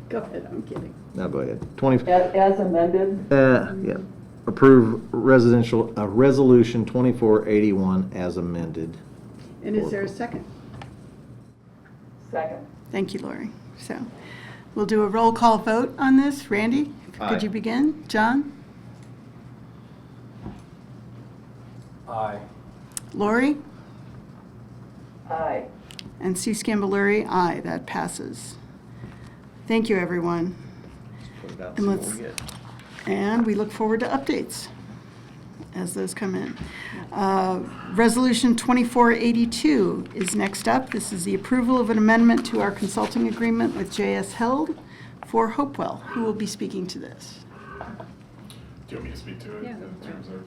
A: Go ahead, I'm kidding.
B: No, go ahead. 20,
G: As amended,
B: yeah. Approve resolution 2481 as amended.
A: And is there a second?
G: second.
A: Thank you, Lori. So we'll do a roll call vote on this. Randy,
B: Aye.
A: could you begin? John?
C: Aye.
A: Lori?
G: Aye.
A: And C. Scambaluri, aye. That passes. Thank you, everyone.
B: Put it out,
A: And
B: see what
A: let's-
B: we get.
A: And we look forward to updates as those come in. Resolution 2482 is next up. This is the approval of an amendment to our consulting agreement with J.S. Held for Hopewell. Who will be speaking to this?
D: Do you want me to speak to it?
F: Yeah.
D: In terms of,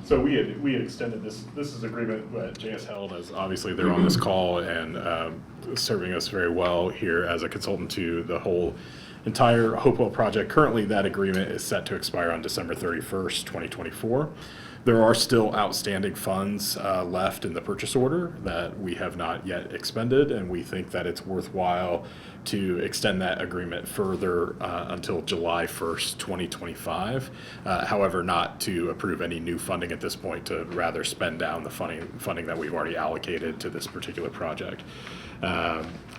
D: so we had extended this is agreement that JS Held, as obviously they're on this call and serving us very well here as a consultant to the whole entire Hopewell project. Currently, that agreement is set to expire on December 31st, 2024. There are still outstanding funds left in the purchase order that we have not yet expended, and we think that it's worthwhile to extend that agreement further until July 1st, 2025. However, not to approve any new funding at this point, to rather spend down the funding that we've already allocated to this particular project.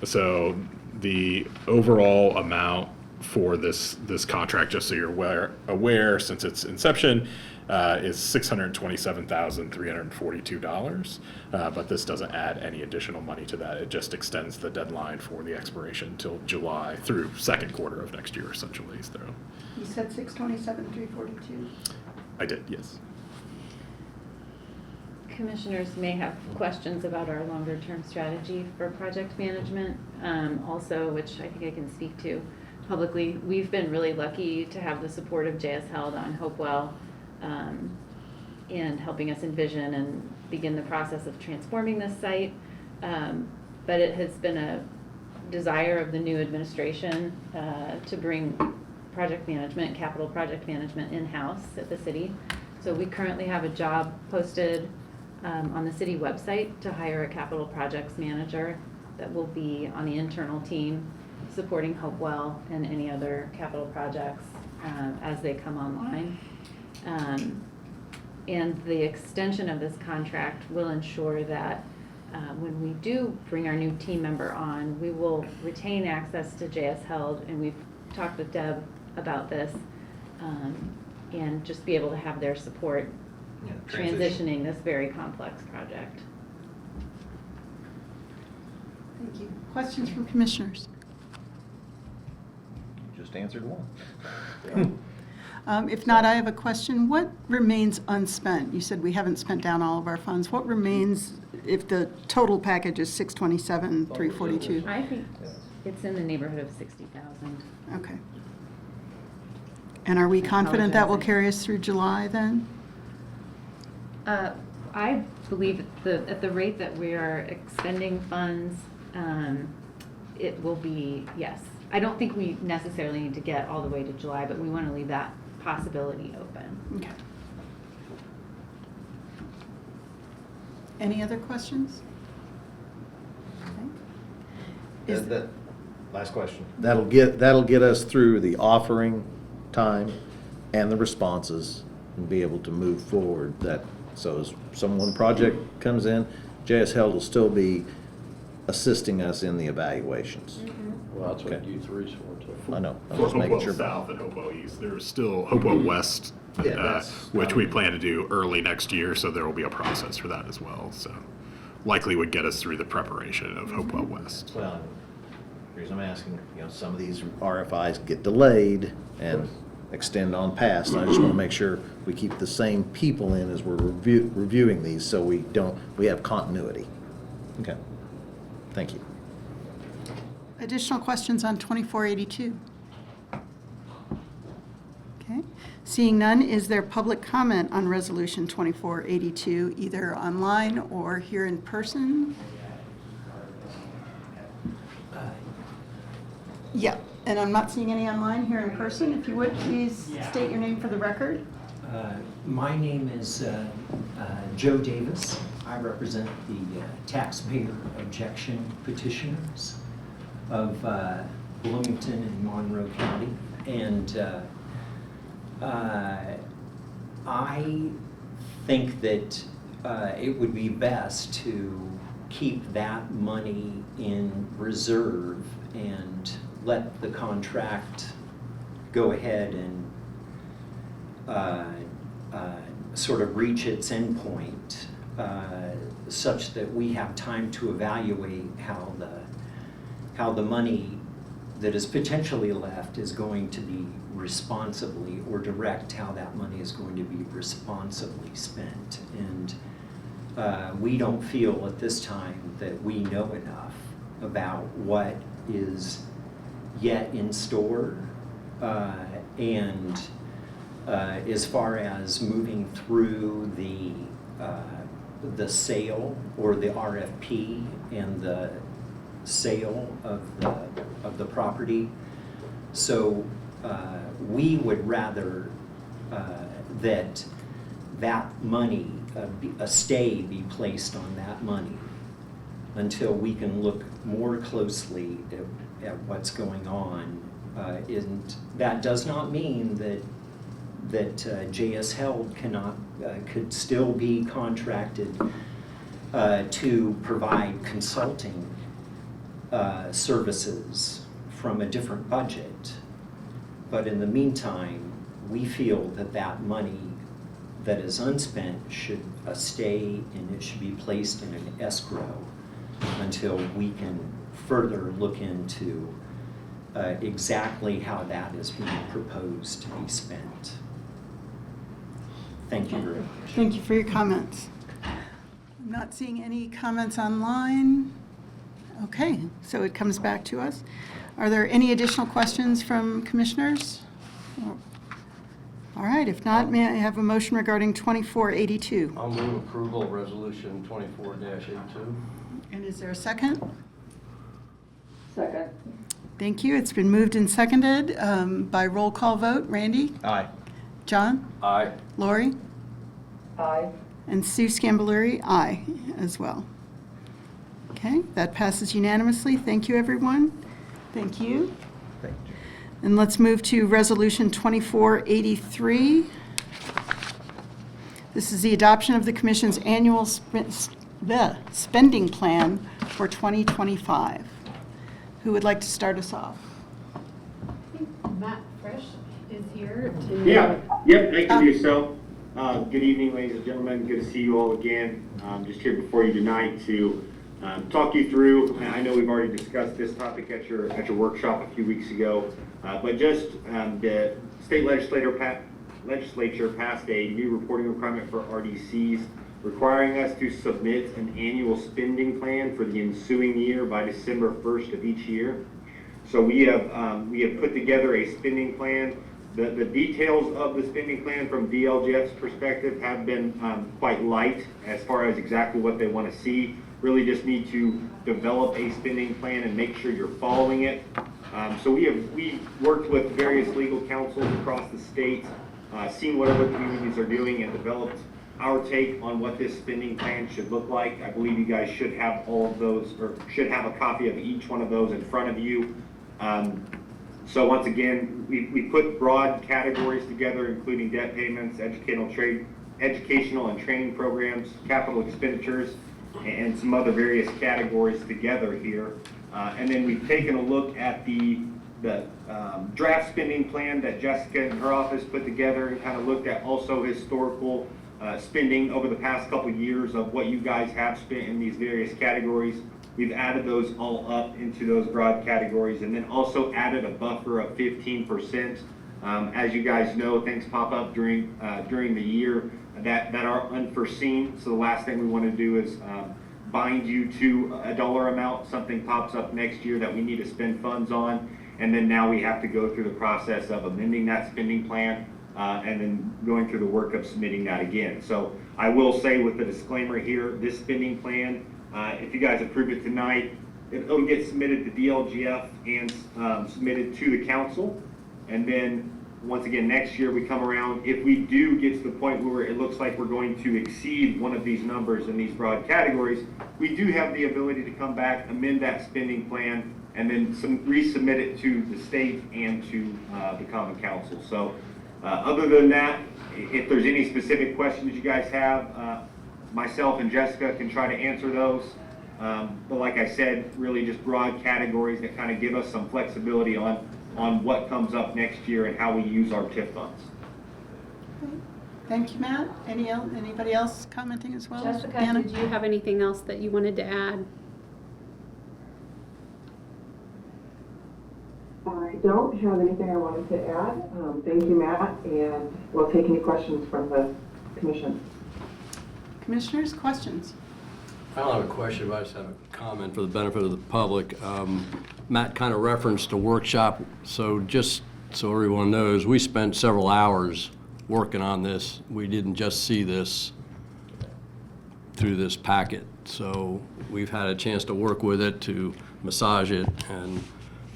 D: So the overall amount for this contract, just so you're aware since its inception, is $627,342. But this doesn't add any additional money to that. It just extends the deadline for the expiration till July through second quarter of next year, essentially. So
A: You said 627,342?
D: I did, yes.
F: Commissioners may have questions about our longer-term strategy for project management. Also, which I think I can speak to publicly, we've been really lucky to have the support of JS Held on Hopewell in helping us envision and begin the process of transforming this site. But it has been a desire of the new administration to bring project management, capital project management in-house at the city. So we currently have a job posted on the city website to hire a capital projects manager that will be on the internal team supporting Hopewell and any other capital projects as they come online. And the extension of this contract will ensure that when we do bring our new team member on, we will retain access to JS Held, and we've talked with Deb about this, and just be able to have their support transitioning this very complex project.
A: Thank you. Questions from commissioners?
B: Just answered one.
A: If not, I have a question. What remains unspent? You said we haven't spent down all of our funds. What remains if the total package is 627,342?
F: I think it's in the neighborhood of 60,000.
A: Okay. And are we confident that will carry us through July then?
F: I believe at the rate that we are expending funds, it will be, yes. I don't think we necessarily need to get all the way to July, but we want to leave that possibility open.
A: Okay. Any other questions? Okay. Is-
B: Last question. That'll get us through the offering time and the responses and be able to move forward. So as when project comes in, JS Held will still be assisting us in the evaluations.
C: Well, that's what
B: Okay.
C: U3's for, too.
B: I know, I'm
D: For
B: just making
D: Hopewell
B: sure.
D: South and Hopewell East, there's still Hopewell West,
B: Yeah, that's-
D: which we plan to do early next year, so there will be a process for that as well. So likely would get us through the preparation of Hopewell West.
B: Well, the reason I'm asking, some of these RFIs get delayed and extend on past. I just want to make sure we keep the same people in as we're reviewing these, so we have continuity. Okay, thank you.
A: Additional questions on 2482? Okay. Seeing none, is there public comment on Resolution 2482, either online or here in person? Yeah, and I'm not seeing any online here in person. If you would, please state your name for the record.
J: My name is Joe Davis. I represent the taxpayer objection petitioners of Bloomington and Monroe County. And I think that it would be best to keep that money in reserve and let the contract go ahead and sort of reach its endpoint, such that we have time to evaluate how the money that is potentially left is going to be responsibly, or direct how that money is going to be responsibly spent. And we don't feel at this time that we know enough about what is yet in store, and as far as moving through the sale or the RFP and the sale of the property. So we would rather that money, a stay be placed on that money until we can look more closely at what's going on. And that does not mean that JS Held could still be contracted to provide consulting services from a different budget. But in the meantime, we feel that money that is unspent should stay, and it should be placed in an escrow until we can further look into exactly how that is being proposed to be spent. Thank you very much.
A: Thank you for your comments. I'm not seeing any comments online. Okay, so it comes back to us. Are there any additional questions from commissioners? All right, if not, may I have a motion regarding 2482?
C: I'll move approval of resolution 24-82.
A: And is there a second?
G: Second.
A: Thank you. It's been moved and seconded by roll call vote. Randy?
B: Aye.
A: John?
C: Aye.
A: Lori?
G: Aye.
A: And Sue Scambaluri, aye as well. Okay, that passes unanimously. Thank you, everyone. Thank you.
B: Thank you.
A: And let's move to Resolution 2483. This is the adoption of the Commission's annual spending plan for 2025. Who would like to start us off?
E: I think Matt Fresh is here to.
M: Yep, I can do so. Good evening, ladies and gentlemen. Good to see you all again. Just here before you tonight to talk you through. I know we've already discussed this topic at your workshop a few weeks ago, but just the state legislature passed a new reporting requirement for RDCs, requiring us to submit an annual spending plan for the ensuing year by December 1st of each year. So we have put together a spending plan. The details of the spending plan from DLGF's perspective have been quite light as far as exactly what they want to see. Really just need to develop a spending plan and make sure you're following it. So we worked with various legal counsels across the state, seen what other communities are doing, and developed our take on what this spending plan should look like. I believe you guys should have all of those, or should have a copy of each one of those in front of you. So once again, we put broad categories together, including debt payments, educational and training programs, capital expenditures, and some other various categories together here. And then we've taken a look at the draft spending plan that Jessica and her office put together, and kind of looked at also historical spending over the past couple years of what you guys have spent in these various categories. We've added those all up into those broad categories, and then also added a buffer of 15%. As you guys know, things pop up during the year that are unforeseen. So the last thing we want to do is bind you to a dollar amount. Something pops up next year that we need to spend funds on, and then now we have to go through the process of amending that spending plan and then going through the work of submitting that again. So I will say with the disclaimer here, this spending plan, if you guys approve it tonight, it'll get submitted to DLGF and submitted to the council. And then once again, next year we come around, if we do get to the point where it looks like we're going to exceed one of these numbers in these broad categories, we do have the ability to come back, amend that spending plan, and then resubmit it to the state and to the common council. So other than that, if there's any specific questions you guys have, myself and Jessica can try to answer those. But like I said, really just broad categories that kind of give us some flexibility on what comes up next year and how we use our TIF funds.
A: Thank you, Matt. Anybody else commenting as well?
E: Jessica,
A: Anna?
E: did you have anything else that you wanted to add?
N: I don't have anything I wanted to add. Thank you, Matt, and we'll take any questions from the commission.
A: Commissioners, questions?
C: I don't have a question, but I just have a comment for the benefit of the public. Matt kind of referenced a workshop, so just so everyone knows, we spent several hours working on this. We didn't just see this through this packet. So we've had a chance to work with it, to massage it, and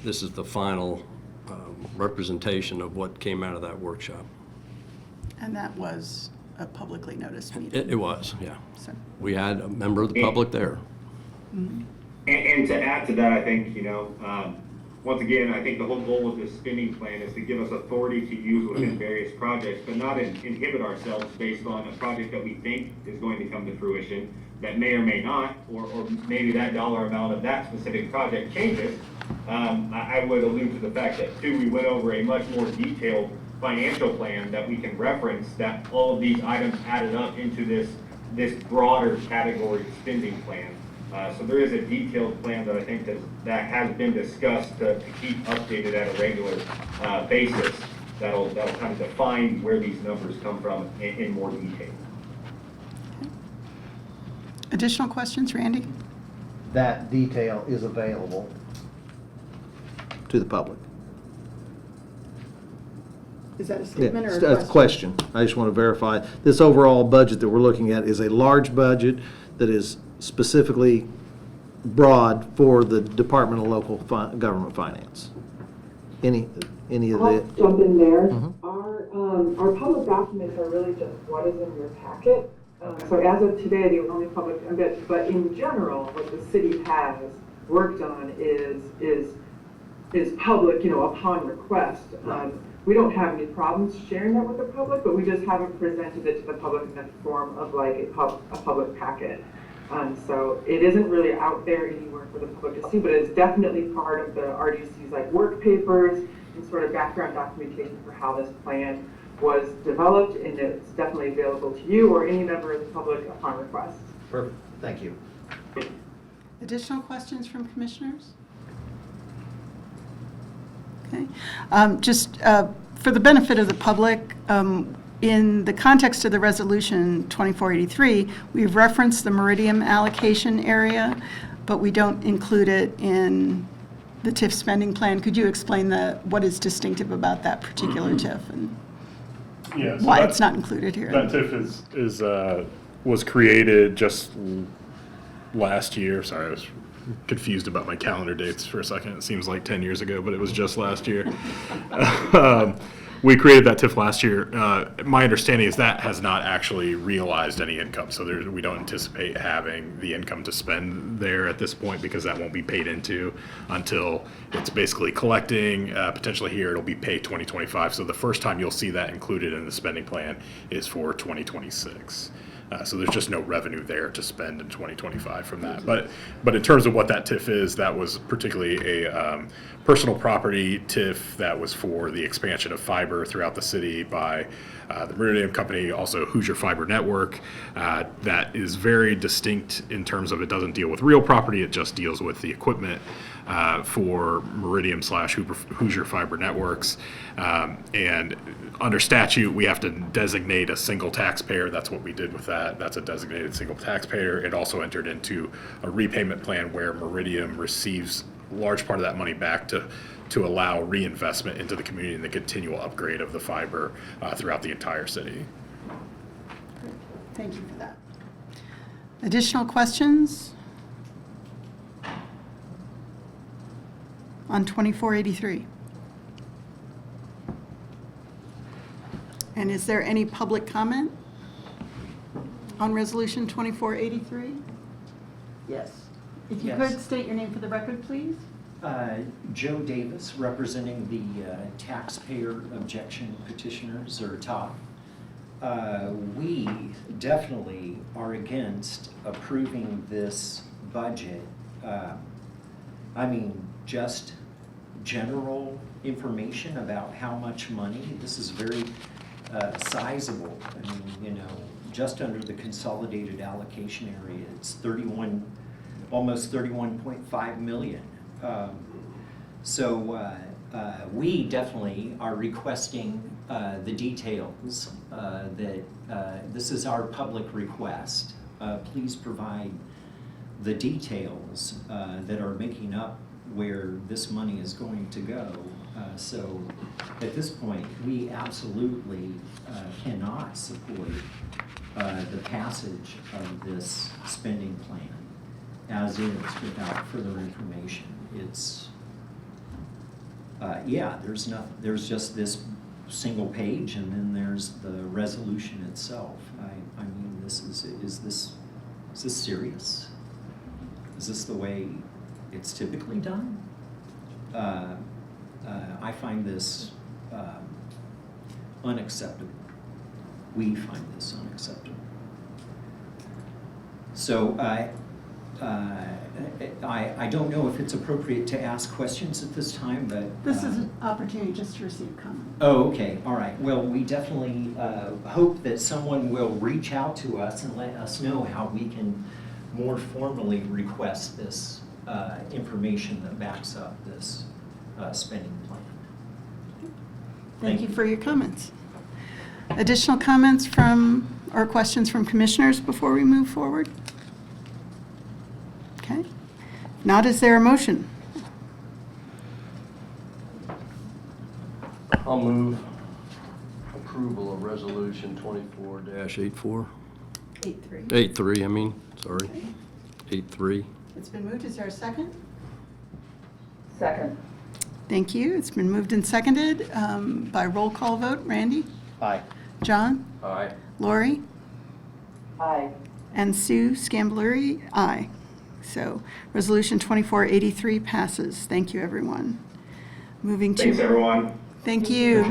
C: this is the final representation of what came out of that workshop.
A: And that was a publicly noticed meeting.
C: It was, yeah.
A: So,
C: We had a member of the public there.
M: And to add to that, I think, once again, I think the whole goal of this spending plan is to give us authority to use within various projects, but not inhibit ourselves based on a project that we think is going to come to fruition that may or may not, or maybe that dollar amount of that specific project changes. I would allude to the fact that, too, we went over a much more detailed financial plan that we can reference, that all of these items added up into this broader category spending plan. So there is a detailed plan that I think that has been discussed to keep updated at a regular basis. That'll kind of define where these numbers come from in more detail.
A: Additional questions, Randy?
B: That detail is available to the public.
A: Is that a statement or a
B: That's a question. I just want to verify. This overall budget that we're looking at is a large budget that is specifically broad for the Department of Local Government Finance. Any of
N: I'll
B: the,
N: jump in there.
B: Mhm.
N: Our public documents are really just what is in your packet. So as of today, the only public, but in general, what the city has worked on is public, upon request. We don't have any problems sharing that with the public, but we just haven't presented it to the public in the form of like a public packet. So it isn't really out there anywhere for the public to see, but it's definitely part of the RDC's like work papers and sort of background documentation for how this plan was developed, and it's definitely available to you or any member of the public upon request.
B: perfect, thank you.
A: Additional questions from commissioners? Okay. Just for the benefit of the public, in the context of the resolution 2483, we've referenced the Meridian allocation area, but we don't include it in the TIF spending plan. Could you explain what is distinctive about that particular TIF and
D: Yeah, so
A: why
D: that-
A: it's not included here?
D: That TIF was created just last year. Sorry, I was confused about my calendar dates for a second. It seems like 10 years ago, but it was just last year. We created that TIF last year. My understanding is that has not actually realized any income, so we don't anticipate having the income to spend there at this point because that won't be paid into until it's basically collecting. Potentially here it'll be paid 2025. So the first time you'll see that included in the spending plan is for 2026. So there's just no revenue there to spend in 2025 from that. But in terms of what that TIF is, that was particularly a personal property TIF that was for the expansion of fiber throughout the city by the Meridian Company, also Hoosier Fiber Network. That is very distinct in terms of it doesn't deal with real property, it just deals with the equipment for Meridian / Hoosier Fiber Networks. And under statute, we have to designate a single taxpayer. That's what we did with that. That's a designated single taxpayer. It also entered into a repayment plan where Meridian receives a large part of that money back to allow reinvestment into the community and the continual upgrade of the fiber throughout the entire city.
A: Thank you for that. Additional questions on 2483? And is there any public comment on resolution 2483? Yes. If you
J: Yes.
A: could state your name for the record, please.
J: Joe Davis, representing the taxpayer objection petitioners, or TOP. We definitely are against approving this budget. I mean, just general information about how much money. This is very sizable. I mean, just under the consolidated allocation area, it's almost 31.5 million. So we definitely are requesting the details that this is our public request. Please provide the details that are making up where this money is going to go. So at this point, we absolutely cannot support the passage of this spending plan as is without further information. It's, there's just this single page and then there's the resolution itself. I mean, is this serious? Is this the way it's typically done? I find this unacceptable. We find this unacceptable. So I don't know if it's appropriate to ask questions at this time, but.
A: This is an opportunity just to receive comment.
J: Oh, okay, all right. Well, we definitely hope that someone will reach out to us and let us know how we can more formally request this information that backs up this spending plan.
A: Thank you for your comments. Additional comments from, or questions from commissioners before we move forward? Okay. Not, is there a motion?
C: I'll move approval of resolution 24-84.
A: 8-3.
C: 83, I mean, sorry. 83.
A: It's been moved. Is there a second?
G: Second.
A: Thank you. It's been moved and seconded by roll call vote. Randy?
B: Aye.
A: John?
C: Aye.
A: Lori?
G: Aye.
A: And Sue Scambluri? Aye. So resolution 2483 passes. Thank you, everyone. Moving to...
M: Thanks, everyone.
A: Thank you.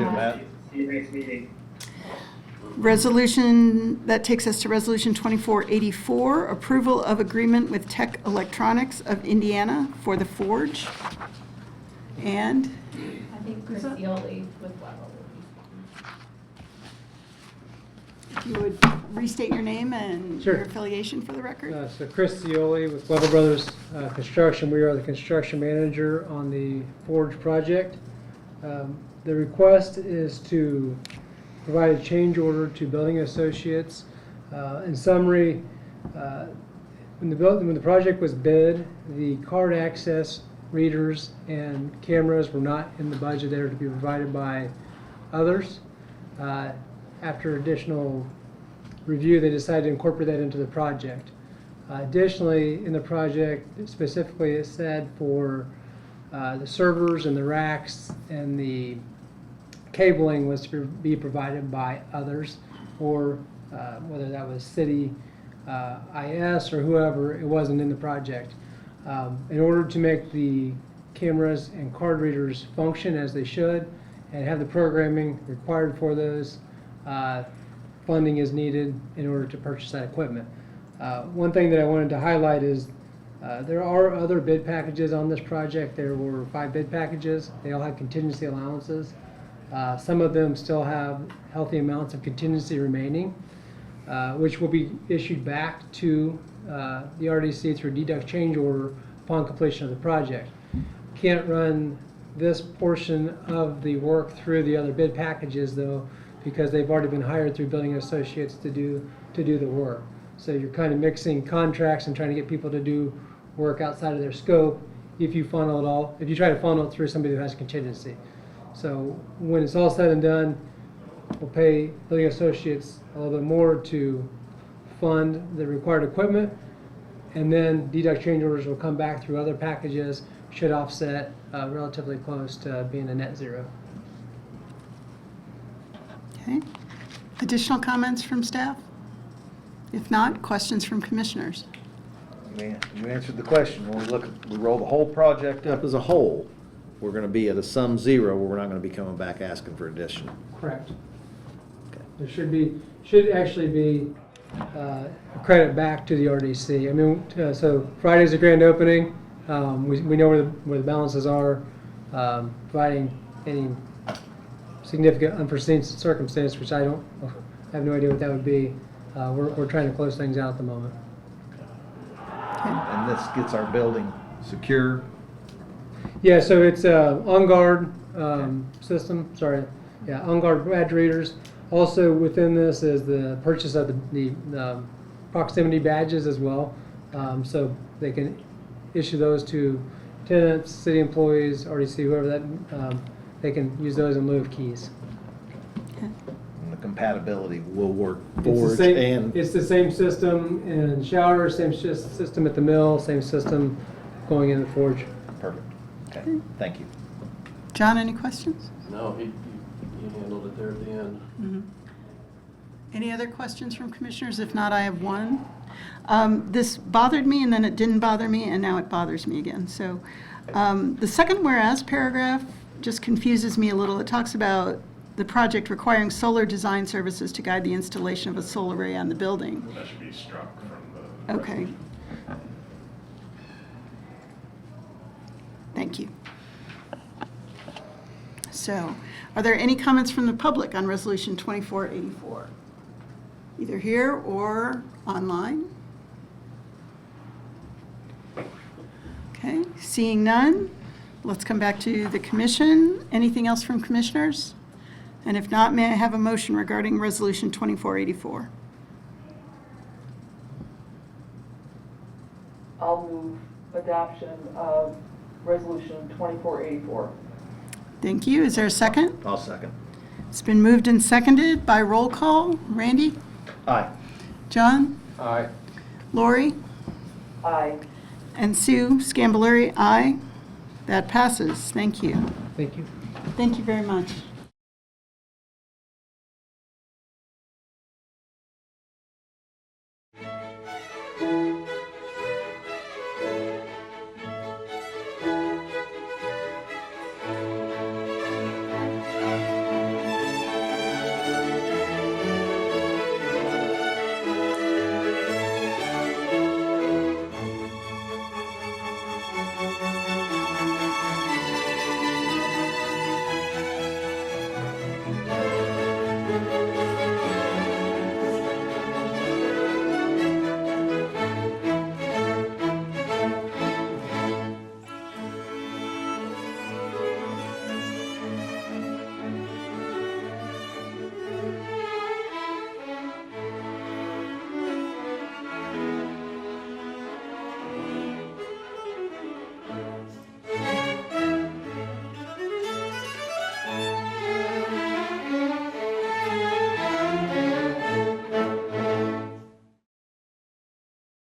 M: See you next meeting.
A: Resolution, that takes us to Resolution 2484, approval of agreement with Tech Electronics of Indiana for the Forge. And
F: I think Chris Yoli with Level.
A: if you would restate your name and
O: Sure.
A: your affiliation for the record.
O: So Chris Cioli with Weber Brothers Construction. We are the construction manager on the Forge project. The request is to provide a change order to Building Associates. In summary, when the project was bid, the card access readers and cameras were not in the budget. They were to be provided by others. After additional review, they decided to incorporate that into the project. Additionally, in the project, specifically it said for the servers and the racks and the cabling was to be provided by others, or whether that was city, IS, or whoever, it wasn't in the project. In order to make the cameras and card readers function as they should and have the programming required for those, funding is needed in order to purchase that equipment. One thing that I wanted to highlight is there are other bid packages on this project. There were 5 bid packages. They all had contingency allowances. Some of them still have healthy amounts of contingency remaining, which will be issued back to the RDC through deduct change order upon completion of the project. Can't run this portion of the work through the other bid packages though, because they've already been hired through Building Associates to do the work. So you're kind of mixing contracts and trying to get people to do work outside of their scope if you try to funnel it through somebody who has contingency. So when it's all said and done, we'll pay Building Associates a little bit more to fund the required equipment, and then deduct change orders will come back through other packages, should offset relatively close to being a net zero.
A: Okay. Additional comments from staff? If not, questions from commissioners?
B: You answered the question. When we roll the whole project up as a whole, we're going to be at a sum zero where we're not going to be coming back asking for additional.
O: Correct.
B: Okay.
O: There should actually be a credit back to the RDC. I mean, so Friday's a grand opening. We know where the balances are. Providing any significant unforeseen circumstance, which I have no idea what that would be. We're trying to close things out at the moment.
B: And this gets our building secure.
O: Yeah, so it's on guard system. Sorry, yeah, on guard badge readers. Also within this is the purchase of the proximity badges as well, so they can issue those to tenants, city employees, RDC, whoever that. They can use those in lieu of keys.
B: And the compatibility will work
O: It's
B: Forge
O: the same,
B: and
O: it's the same system in shower, same system at the mill, same system going in the Forge.
B: perfect. Okay, thank you.
A: John, any questions?
C: No, he handled it there at the end.
A: Mm-hmm. Any other questions from commissioners? If not, I have one. This bothered me, and then it didn't bother me, and now it bothers me again. So the second whereas paragraph just confuses me a little. It talks about the project requiring solar design services to guide the installation of a solar array on the building.
D: That should be struck from the.
A: Okay. Thank you. So, are there any comments from the public on Resolution 2484? Either here or online? Okay, seeing none, let's come back to the commission. Anything else from commissioners? And if not, may I have a motion regarding Resolution 2484?
G: I'll move adoption of Resolution 2484.
A: Thank you. Is there a second?
B: I'll second.
A: It's been moved and seconded by roll call. Randy?
B: Aye.
A: John?
C: Aye.
A: Lori?
G: Aye.
A: And Sue Scambolery, aye. That passes. Thank you.
O: Thank you.
A: Thank you very much.